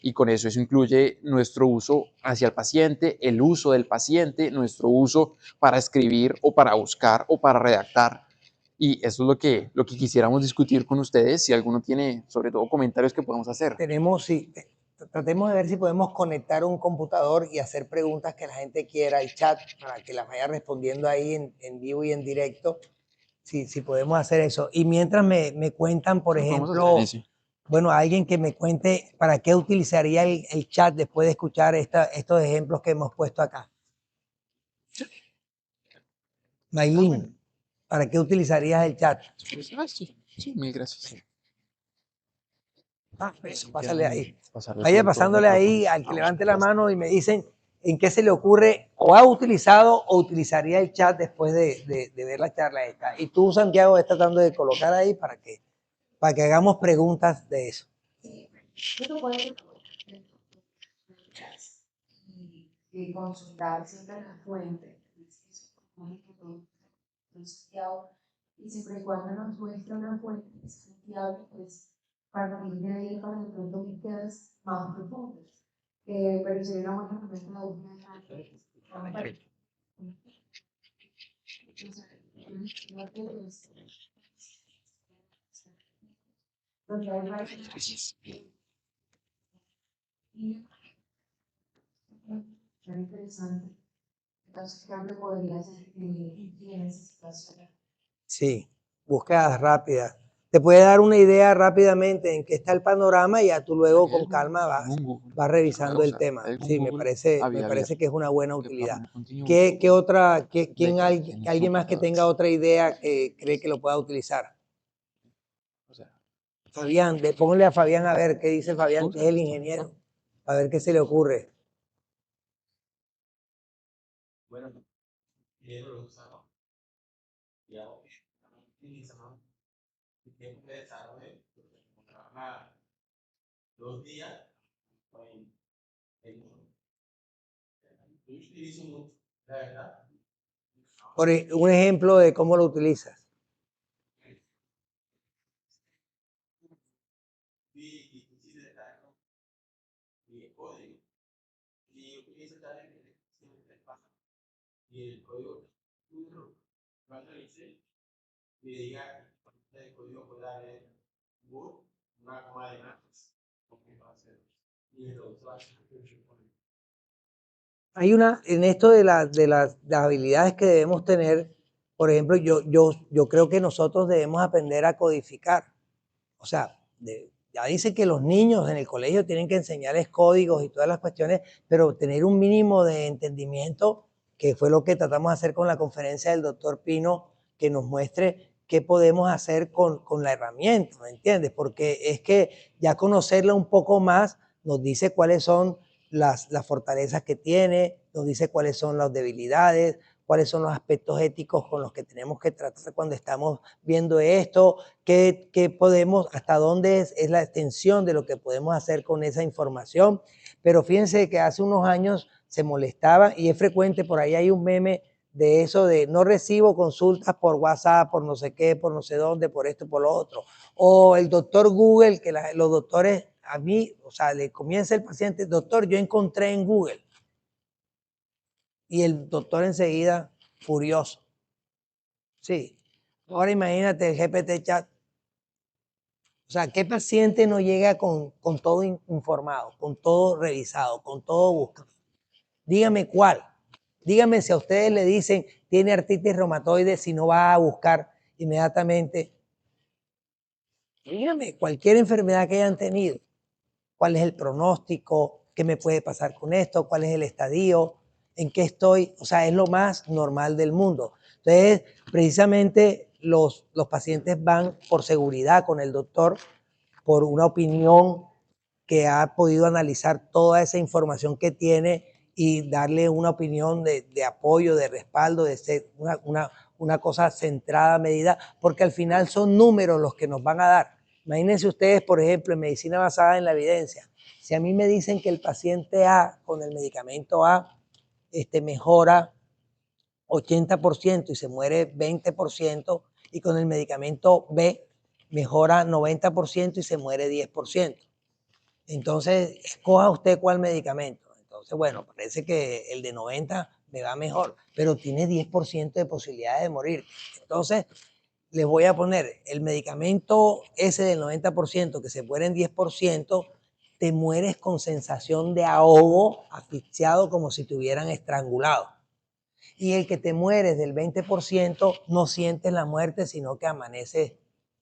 Y con eso incluye nuestro uso hacia el paciente, el uso del paciente, nuestro uso para escribir o para buscar o para redactar. Y eso es lo que quisiéramos discutir con ustedes, si alguno tiene, sobre todo, comentarios que podemos hacer. Tratemos de ver si podemos conectar un computador y hacer preguntas que la gente quiera, el chat, para que las vaya respondiendo ahí en vivo y en directo, si podemos hacer eso. Y mientras me cuentan, por ejemplo, bueno, alguien que me cuente para qué utilizaría el chat después de escuchar estos ejemplos que hemos puesto acá. Maylin, ¿para qué utilizarías el chat? Sí, mil gracias. Eso, pásale ahí. Pasarle Vaya por pasándole todo, ahí al que levante la mano y me dicen en qué se le ocurre o ha utilizado o utilizaría el chat después de ver la charla esta. Y tú, Santiago, estás tratando de colocar ahí para que hagamos preguntas de eso. Y consultar siempre la fuente, y siempre y cuando nos muestra una fuente fiable, pues partir de ahí para de pronto búsquedas más profundas. Pero sería una buena herramienta la búsqueda de interesante. Entonces, ¿qué podría ser en esa situación? Sí, búsquedas rápidas. Te puede dar una idea rápidamente en qué está el panorama y ya tú luego con calma vas revisando el tema. Sí, me parece que es una buena utilidad. ¿Alguien más que tenga otra idea que cree que lo pueda utilizar? Fabián, póngale a Fabián a ver qué dice Fabián, que es el ingeniero, a ver qué se le ocurre. Bueno, utilizamos el tiempo de desarrollo, trabaja 2 días yo utilizo mucho, la verdad. Por un ejemplo de cómo lo utilizas. Y utilizo también y el código cuando dice que diga el código puede darle una coma de más y el otro hace Hay en esto de las habilidades que debemos tener, por ejemplo, yo creo que nosotros debemos aprender a codificar. O sea, ya dice que los niños en el colegio tienen que enseñarles códigos y todas las cuestiones, pero tener un mínimo de entendimiento, que fue lo que tratamos de hacer con la conferencia del doctor Pino, que nos muestre qué podemos hacer con la herramienta, ¿me entiendes? Porque es que ya conocerla un poco más nos dice cuáles son las fortalezas que tiene, nos dice cuáles son las debilidades, cuáles son los aspectos éticos con los que tenemos que tratar cuando estamos viendo esto, qué podemos, hasta dónde es la extensión de lo que podemos hacer con esa información. Pero fíjense que hace unos años se molestaba, y es frecuente, por ahí hay un meme de eso de no recibo consultas por WhatsApp, por no sé qué, por no sé dónde, por esto, por lo otro. O el doctor Google, que los doctores a mí, o sea, le comienza el paciente, doctor, yo encontré en Google. Y el doctor enseguida furioso. Sí. Ahora imagínate el GPT chat. O sea, ¿qué paciente no llega con todo informado, con todo revisado, con todo buscado? Dígame cuál. Dígame si a ustedes le dicen tiene artritis reumatoide, si no va a buscar inmediatamente. Dígame cualquier enfermedad que hayan tenido. ¿Cuál es el pronóstico? ¿Qué me puede pasar con esto? ¿Cuál es el estadio? ¿En qué estoy? O sea, es lo más normal del mundo. Entonces, precisamente los pacientes van por seguridad con el doctor, por una opinión que ha podido analizar toda esa información que tiene y darle una opinión de apoyo, de respaldo, de ser una cosa centrada, medida, porque al final son números los que nos van a dar. Imagínense ustedes, por ejemplo, en medicina basada en la evidencia. Si a mí me dicen que el paciente A con el medicamento A mejora 80% y se muere 20%, y con el medicamento B mejora 90% y se muere 10%. Entonces, escoja usted cuál medicamento. Entonces, bueno, parece que el de 90 me va mejor, pero tiene 10% de posibilidades de morir. Entonces, les voy a poner el medicamento ese del 90%, que se muere en 10%, te mueres con sensación de ahogo, asfixiado, como si te hubieran estrangulado. Y el que te mueres del 20%, no sientes la muerte, sino que amaneces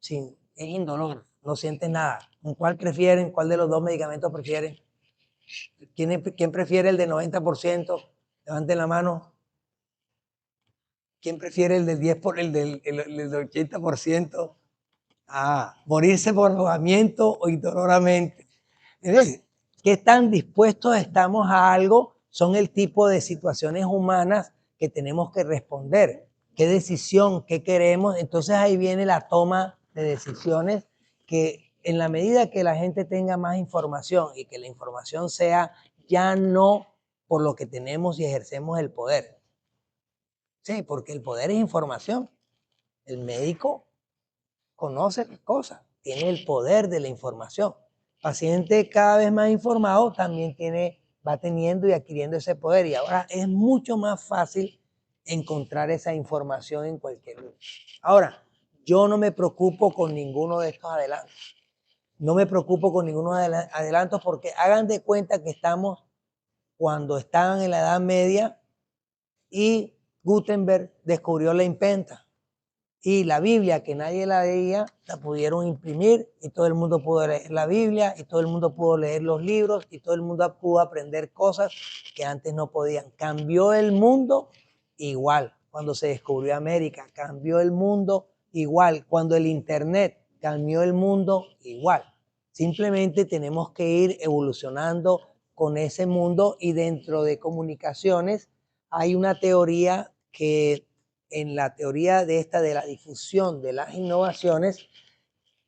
es indolor, no sientes nada. ¿Cuál prefieren? ¿Cuál de los dos medicamentos prefieren? ¿Quién prefiere el de 90%? Levanten la mano. ¿Quién prefiere el del 10 por el del 80%? Morirse por ahogamiento o indoloramente. ¿Qué tan dispuestos estamos a algo? Son el tipo de situaciones humanas que tenemos que responder. ¿Qué decisión? ¿Qué queremos? Entonces ahí viene la toma de decisiones, que en la medida que la gente tenga más información y que la información sea ya no por lo que tenemos y ejercemos el poder. Sí, porque el poder es información. El médico conoce las cosas, tiene el poder de la información. Paciente cada vez más informado también va teniendo y adquiriendo ese poder, y ahora es mucho más fácil encontrar esa información en cualquier lugar. Ahora, yo no me preocupo con ninguno de estos adelantos. No me preocupo con ninguno de los adelantos, porque hagan de cuenta que estamos cuando estaban en la Edad Media y Gutenberg descubrió la imprenta. Y la Biblia, que nadie la leía, la pudieron imprimir y todo el mundo pudo leer la Biblia y todo el mundo pudo leer los libros y todo el mundo pudo aprender cosas que antes no podían. Cambió el mundo igual. Cuando se descubrió América, cambió el mundo igual. Cuando el Internet cambió el mundo igual. Simplemente tenemos que ir evolucionando con ese mundo, y dentro de comunicaciones hay una teoría que, en la teoría de la difusión de las innovaciones,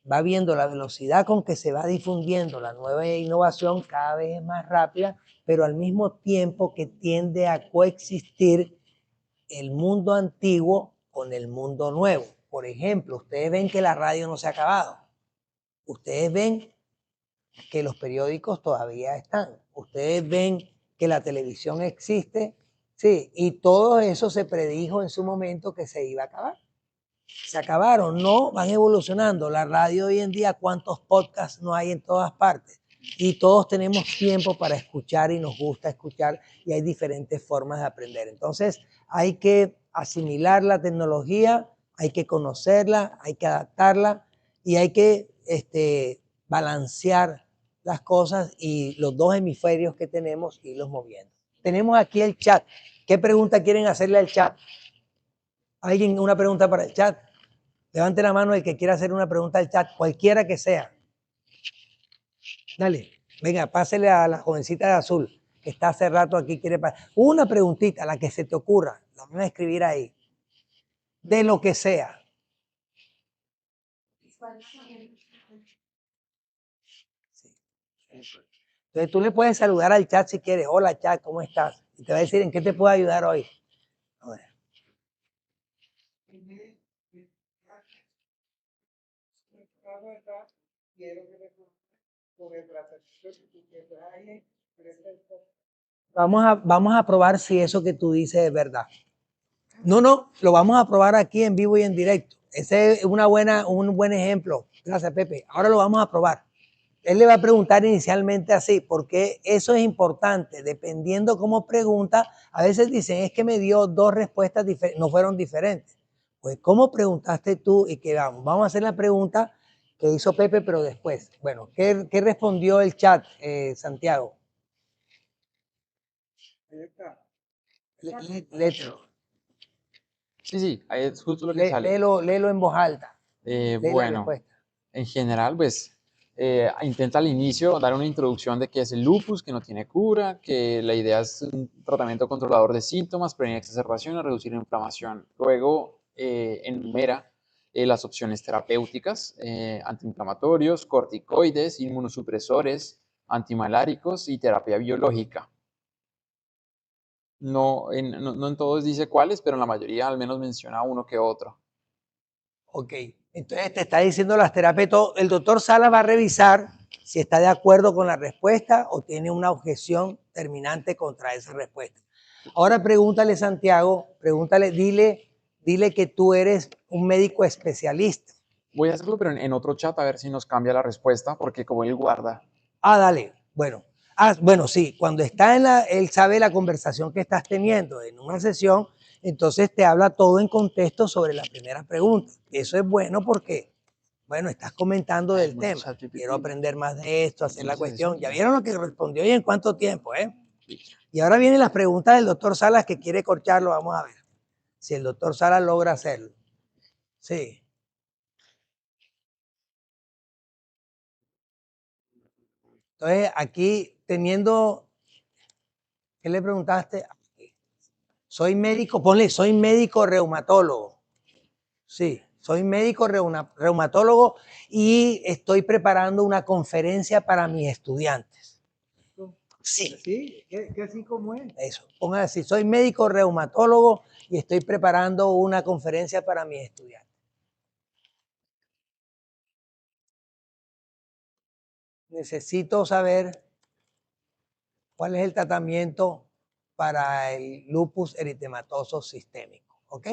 va viendo la velocidad con que se va difundiendo la nueva innovación, cada vez es más rápida, pero al mismo tiempo que tiende a coexistir el mundo antiguo con el mundo nuevo. Por ejemplo, ustedes ven que la radio no se ha acabado. Ustedes ven que los periódicos todavía están. Ustedes ven que la televisión existe. Sí, y todo eso se predijo en su momento que se iba a acabar. Se acabaron, no, van evolucionando. La radio hoy en día, ¿cuántos podcasts no hay en todas partes? Y todos tenemos tiempo para escuchar y nos gusta escuchar, y hay diferentes formas de aprender. Entonces hay que asimilar la tecnología, hay que conocerla, hay que adaptarla y hay que balancear las cosas y los dos hemisferios que tenemos, irlos moviendo. Tenemos aquí el chat. ¿Qué pregunta quieren hacerle al chat? ¿Alguien una pregunta para el chat? Levante la mano el que quiera hacer una pregunta al chat, cualquiera que sea. Dale, venga, pásele a la jovencita de azul, que está hace rato aquí, quiere pasar. Una preguntita, la que se te ocurra, la van a escribir ahí. De lo que sea. Sí. Entonces tú le puedes saludar al chat si quieres. Hola chat, ¿cómo estás? Y te va a decir en qué te puedo ayudar hoy. A ver. Vamos a probar si eso que tú dices es verdad. No, lo vamos a probar aquí en vivo y en directo. Ese es un buen ejemplo. Gracias, Pepe. Ahora lo vamos a probar. Él le va a preguntar inicialmente así, porque eso es importante. Dependiendo cómo pregunta, a veces dicen, es que me dio dos respuestas no fueron diferentes. Pues, ¿cómo preguntaste tú? Y que vamos a hacer la pregunta que hizo Pepe, pero después. Bueno, ¿qué respondió el chat, Santiago? Léelo. Sí, ahí es justo lo que sale. Léelo en voz alta. Bueno, en general, pues intenta al inicio dar una introducción de qué es el lupus, que no tiene cura, que la idea es un tratamiento controlador de síntomas, prevenir exacerbaciones, reducir inflamación. Luego enumera las opciones terapéuticas, antiinflamatorios, corticoides, inmunosupresores, antimaláricos y terapia biológica. No en todos dice cuáles, pero en la mayoría al menos menciona uno que otro. Ok, entonces te está diciendo las terapias. El doctor Sala va a revisar si está de acuerdo con la respuesta o tiene una objeción terminante contra esa respuesta. Ahora pregúntale, Santiago, dile que tú eres un médico especialista. Voy a hacerlo, pero en otro chat a ver si nos cambia la respuesta, porque como él guarda. Dale, bueno. Bueno, sí, cuando está él sabe la conversación que estás teniendo en una sesión, entonces te habla todo en contexto sobre la primera pregunta. Eso es bueno porque, bueno, estás comentando del tema. Quiero aprender más de esto, hacer la cuestión. ¿Ya vieron lo que respondió y en cuánto tiempo, Y ahora vienen las preguntas del doctor Salas que quiere corcharlo. Vamos a ver si el doctor Salas logra hacerlo. Sí. Entonces, aquí teniendo, ¿qué le preguntaste? Soy médico, ponle, soy médico reumatólogo. Sí, soy médico reumatólogo y estoy preparando una conferencia para mis estudiantes. Sí. ¿Sí? ¿Qué así como es? Eso, pongan así, soy médico reumatólogo y estoy preparando una conferencia para mis estudiantes. Necesito saber cuál es el tratamiento para el lupus eritematoso sistémico, ¿ok?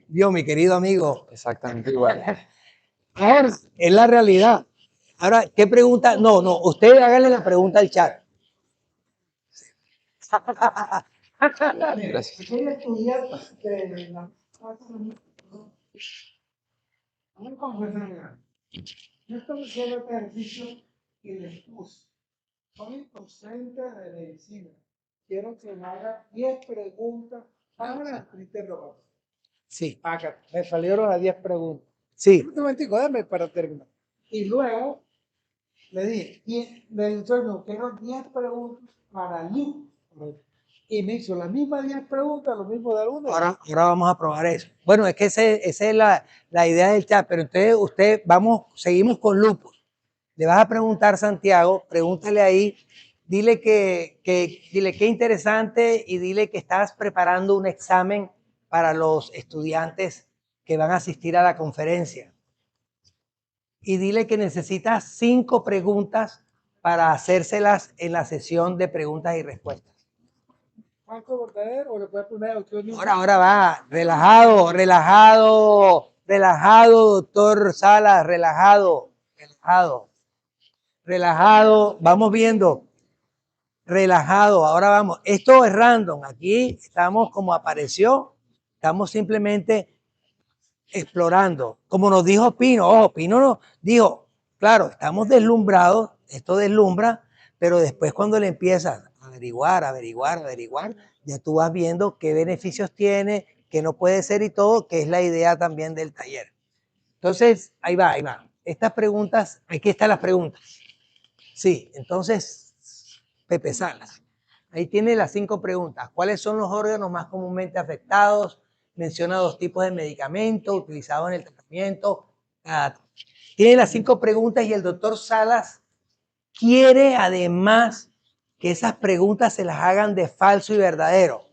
Dios, mi querido amigo. Exactamente igual. Ahora, es la realidad. Ahora, ¿qué pregunta? No, usted hágale la pregunta al chat. Gracias. Quería estudiar de la... Vamos a conversar. Yo estoy haciendo este ejercicio y les puse. Soy docente de medicina. Quiero que me haga 10 preguntas para interrogar. Sí. Acá, me salieron las 10 preguntas. Sí. Un momentico, déjame para terminar. Y luego le dije, quiero 10 preguntas para mí. Y me hizo las mismas 10 preguntas, lo mismo de alguna. Ahora vamos a probar eso. Bueno, es que esa es la idea del chat, pero entonces seguimos con lupus. Le vas a preguntar, Santiago, pregúntale ahí, dile dile qué interesante y dile que estás preparando un examen para los estudiantes que van a asistir a la conferencia. Y dile que necesitas 5 preguntas para hacérselas en la sesión de preguntas y respuestas. ¿Falso verdadero o le puedes poner opción? Ahora va, relajado, doctor Salas, relajado, vamos viendo, relajado, ahora vamos, esto es random, aquí estamos como apareció, estamos simplemente explorando, como nos dijo Pino, Pino nos dijo, claro, estamos deslumbrados, esto deslumbra, pero después cuando le empiezas a averiguar, ya tú vas viendo qué beneficios tiene, qué no puede ser y todo, que es la idea también del taller. Entonces, ahí va. Estas preguntas, aquí están las preguntas. Sí, entonces, Pepe Salas, ahí tiene las 5 preguntas. ¿Cuáles son los órganos más comúnmente afectados? Menciona 2 tipos de medicamentos utilizados en el tratamiento. Tiene las 5 preguntas y el doctor Salas quiere además que esas preguntas se las hagan de falso y verdadero.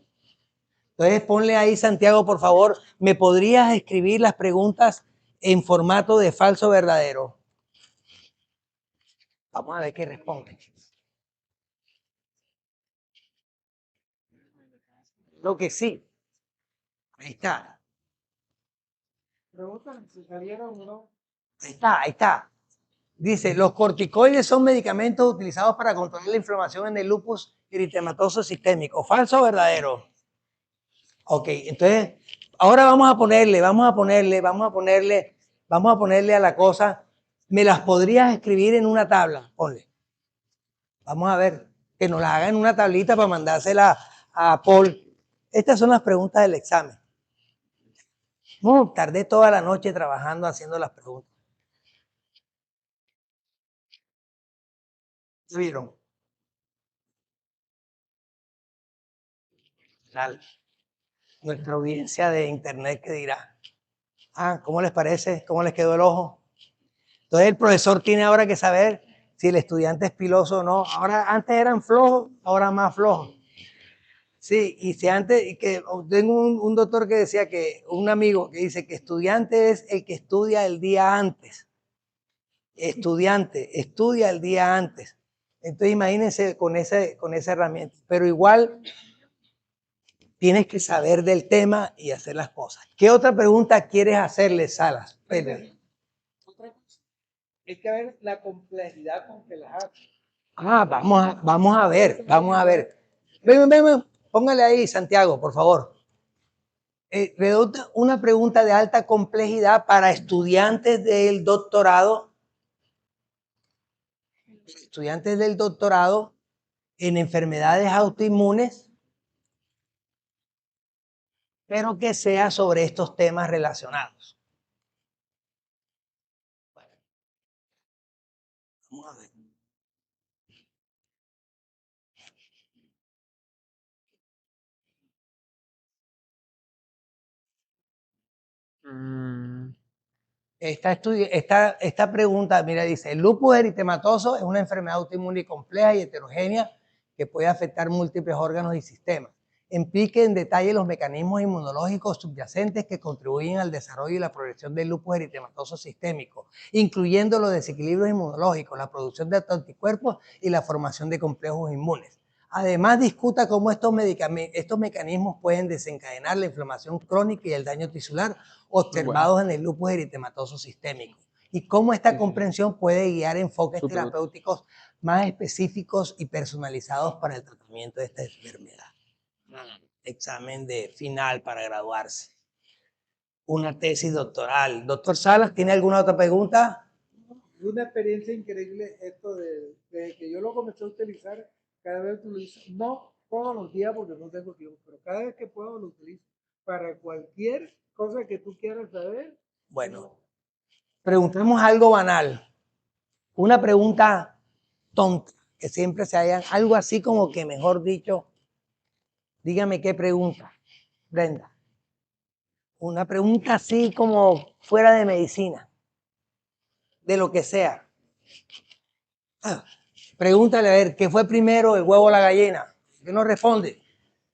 Entonces ponle ahí, Santiago, por favor, ¿me podrías escribir las preguntas en formato de falso o verdadero? Vamos a ver qué responde. Lo que sí. Ahí está. Pregúntale si salieron o no. Ahí está, ahí está. Dice, los corticoides son medicamentos utilizados para controlar la inflamación en el lupus eritematoso sistémico. ¿Falso o verdadero? Ok, entonces, ahora vamos a ponerle a la cosa, ¿me las podrías escribir en una tabla? Ponle. Vamos a ver, que nos las haga en una tablita para mandársela a Paul. Estas son las preguntas del examen. Tardé toda la noche trabajando haciendo las preguntas. ¿Vieron? Nuestra audiencia de internet que dirá, ¿cómo les parece? ¿Cómo les quedó el ojo? Entonces el profesor tiene ahora que saber si el estudiante es piloso o no. Ahora, antes eran flojos, ahora más flojos. Sí, y si antes, que tengo un doctor que decía que, un amigo que dice que estudiante es el que estudia el día antes. Estudiante, estudia el día antes. Entonces imagínense con esa herramienta. Pero igual tienes que saber del tema y hacer las cosas. ¿Qué otra pregunta quieres hacerle, Salas? Otra cosa. Hay que ver la complejidad con que las hace. Vamos a ver. Ven, póngale ahí, Santiago, por favor. Una pregunta de alta complejidad para estudiantes del doctorado. Estudiantes del doctorado en enfermedades autoinmunes, pero que sea sobre estos temas relacionados. Bueno, vamos a ver. Esta pregunta, mira, dice, el lupus eritematoso es una enfermedad autoinmune compleja y heterogénea que puede afectar múltiples órganos y sistemas. Implique en detalle los mecanismos inmunológicos subyacentes que contribuyen al desarrollo y la progresión del lupus eritematoso sistémico, incluyendo los desequilibrios inmunológicos, la producción de anticuerpos y la formación de complejos inmunes. Además, discuta cómo estos mecanismos pueden desencadenar la inflamación crónica y el daño tisular observados en el lupus eritematoso sistémico y cómo esta comprensión puede guiar enfoques terapéuticos más específicos y personalizados para el tratamiento de esta enfermedad. Examen de final para graduarse. Una tesis doctoral. Doctor Salas, ¿tiene alguna otra pregunta? Una experiencia increíble esto de que yo lo comencé a utilizar, cada vez que lo utilizo, no todos los días porque no tengo tiempo, pero cada vez que puedo lo utilizo para cualquier cosa que tú quieras saber. Bueno, preguntemos algo banal. Una pregunta tonta, que siempre se hayan, algo así como que, mejor dicho, dígame qué pregunta, Brenda. Una pregunta así como fuera de medicina, de lo que sea. Pregúntale a ver, ¿qué fue primero, el huevo o la gallina? ¿Qué nos responde?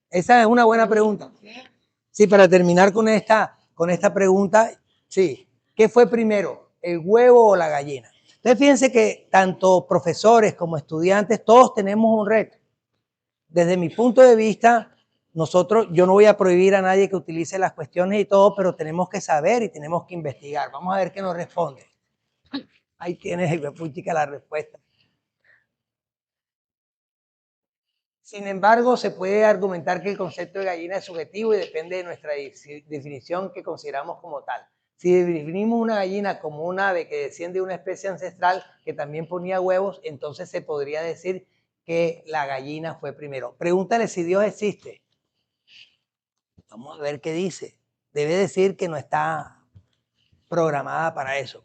Esa es una buena pregunta. Sí, para terminar con esta pregunta, sí, ¿qué fue primero, el huevo o la gallina? Entonces fíjense que tanto profesores como estudiantes, todos tenemos un reto. Desde mi punto de vista, yo no voy a prohibir a nadie que utilice las cuestiones y todo, pero tenemos que saber y tenemos que investigar. Vamos a ver qué nos responde. Ahí tienes, puchica, la respuesta. Sin embargo, se puede argumentar que el concepto de gallina es subjetivo y depende de nuestra definición que consideramos como tal. Si definimos una gallina como un ave que desciende de una especie ancestral que también ponía huevos, entonces se podría decir que la gallina fue primero. Pregúntale si Dios existe. Vamos a ver qué dice. Debe decir que no está programada para eso.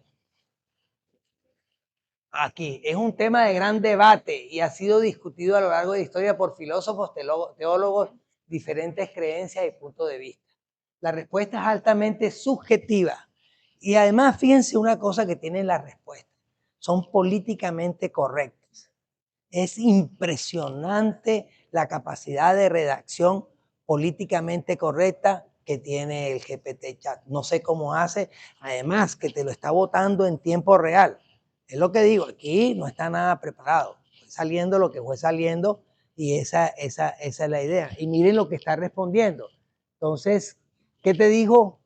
Aquí es un tema de gran debate y ha sido discutido a lo largo de la historia por filósofos, teólogos, diferentes creencias y puntos de vista. La respuesta es altamente subjetiva y además fíjense una cosa que tienen las respuestas, son políticamente correctas. Es impresionante la capacidad de redacción políticamente correcta que tiene el GPT chat. No sé cómo hace, además que te lo está botando en tiempo real. Es lo que digo, aquí no está nada preparado. Fue saliendo lo que fue saliendo y esa es la idea. Y miren lo que está respondiendo. Entonces, ¿qué te dijo?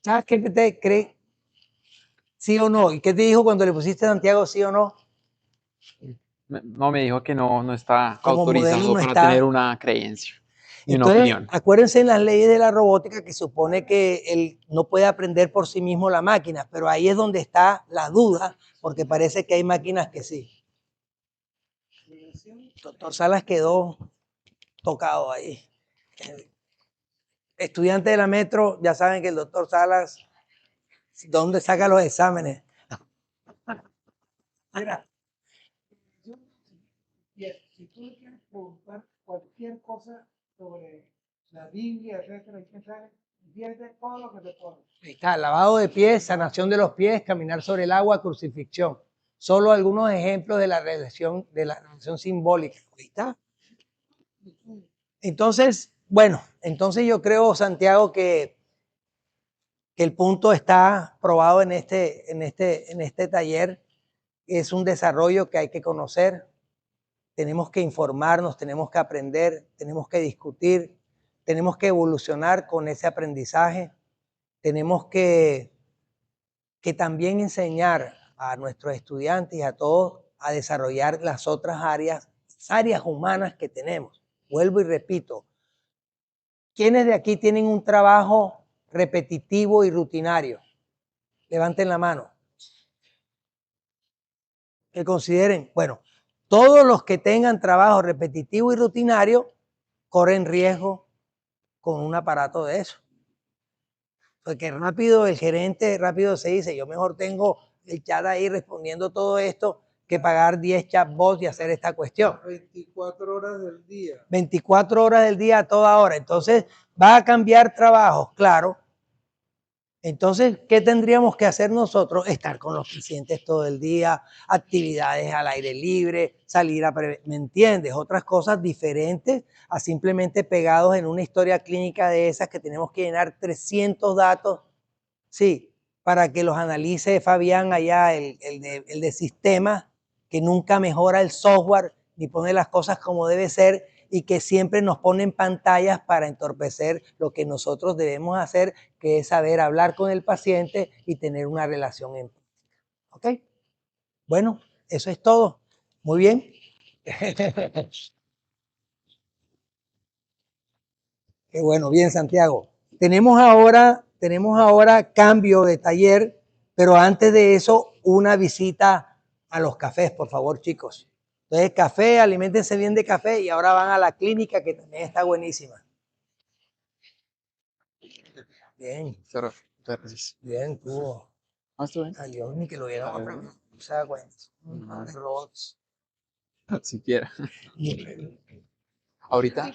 ¿Sabes qué te cree? ¿Sí o no? ¿Y qué te dijo cuando le pusiste a Santiago sí o no? No, me dijo que no está Como modelo autorizado no para está. tener una creencia ni una Entonces, opinión. acuérdense en las leyes de la robótica que supone que él no puede aprender por sí mismo la máquina, pero ahí es donde está la duda, porque parece que hay máquinas que sí. Doctor Salas quedó tocado ahí. Estudiantes de la Metro, ya saben que el doctor Salas, ¿dónde saca los exámenes? Mira, si tú le quieres preguntar cualquier cosa sobre la Biblia, etcétera, pierde todo lo que te pone. ahí está, lavado de pies, sanación de los pies, caminar sobre el agua, crucifixión. Solo algunos ejemplos de la relación simbólica. Ahí está. Entonces, bueno, entonces yo creo, Santiago, que el punto está probado en este taller. Es un desarrollo que hay que conocer. Tenemos que informarnos, tenemos que aprender, tenemos que discutir, tenemos que evolucionar con ese aprendizaje. Tenemos que también enseñar a nuestros estudiantes y a todos a desarrollar las otras áreas humanas que tenemos. Vuelvo y repito, ¿quiénes de aquí tienen un trabajo repetitivo y rutinario? Levanten la mano. Que consideren, bueno, todos los que tengan trabajo repetitivo y rutinario corren riesgo con un aparato de eso. Porque rápido el gerente rápido se dice, yo mejor tengo el chat ahí respondiendo todo esto que pagar 10 chatbots y hacer esta cuestión. 24 horas del día. 24 horas del día a toda hora. Entonces, va a cambiar trabajos, claro. Entonces, ¿qué tendríamos que hacer nosotros? Estar con los pacientes todo el día, actividades al aire libre, salir a... ¿Me entiendes? Otras cosas diferentes a simplemente pegados en una historia clínica de esas que tenemos que llenar 300 datos, sí, para que los analice Fabián allá, el de sistemas, que nunca mejora el software ni pone las cosas como debe ser y que siempre nos ponen pantallas para entorpecer lo que nosotros debemos hacer, que es saber hablar con el paciente y tener una relación empática. ¿Ok? Bueno, eso es todo. Muy bien. Qué bueno, bien, Santiago. Tenemos ahora cambio de taller, pero antes de eso, una visita a los cafés, por favor, chicos. Entonces, café, aliméntense bien de café y ahora van a la clínica que también está buenísima. Bien, Muchas gracias. bien, tú. ¿Está bien? Salió ni que lo vieron a preguntar. O sea, güey, robots. Siquiera. Ahorita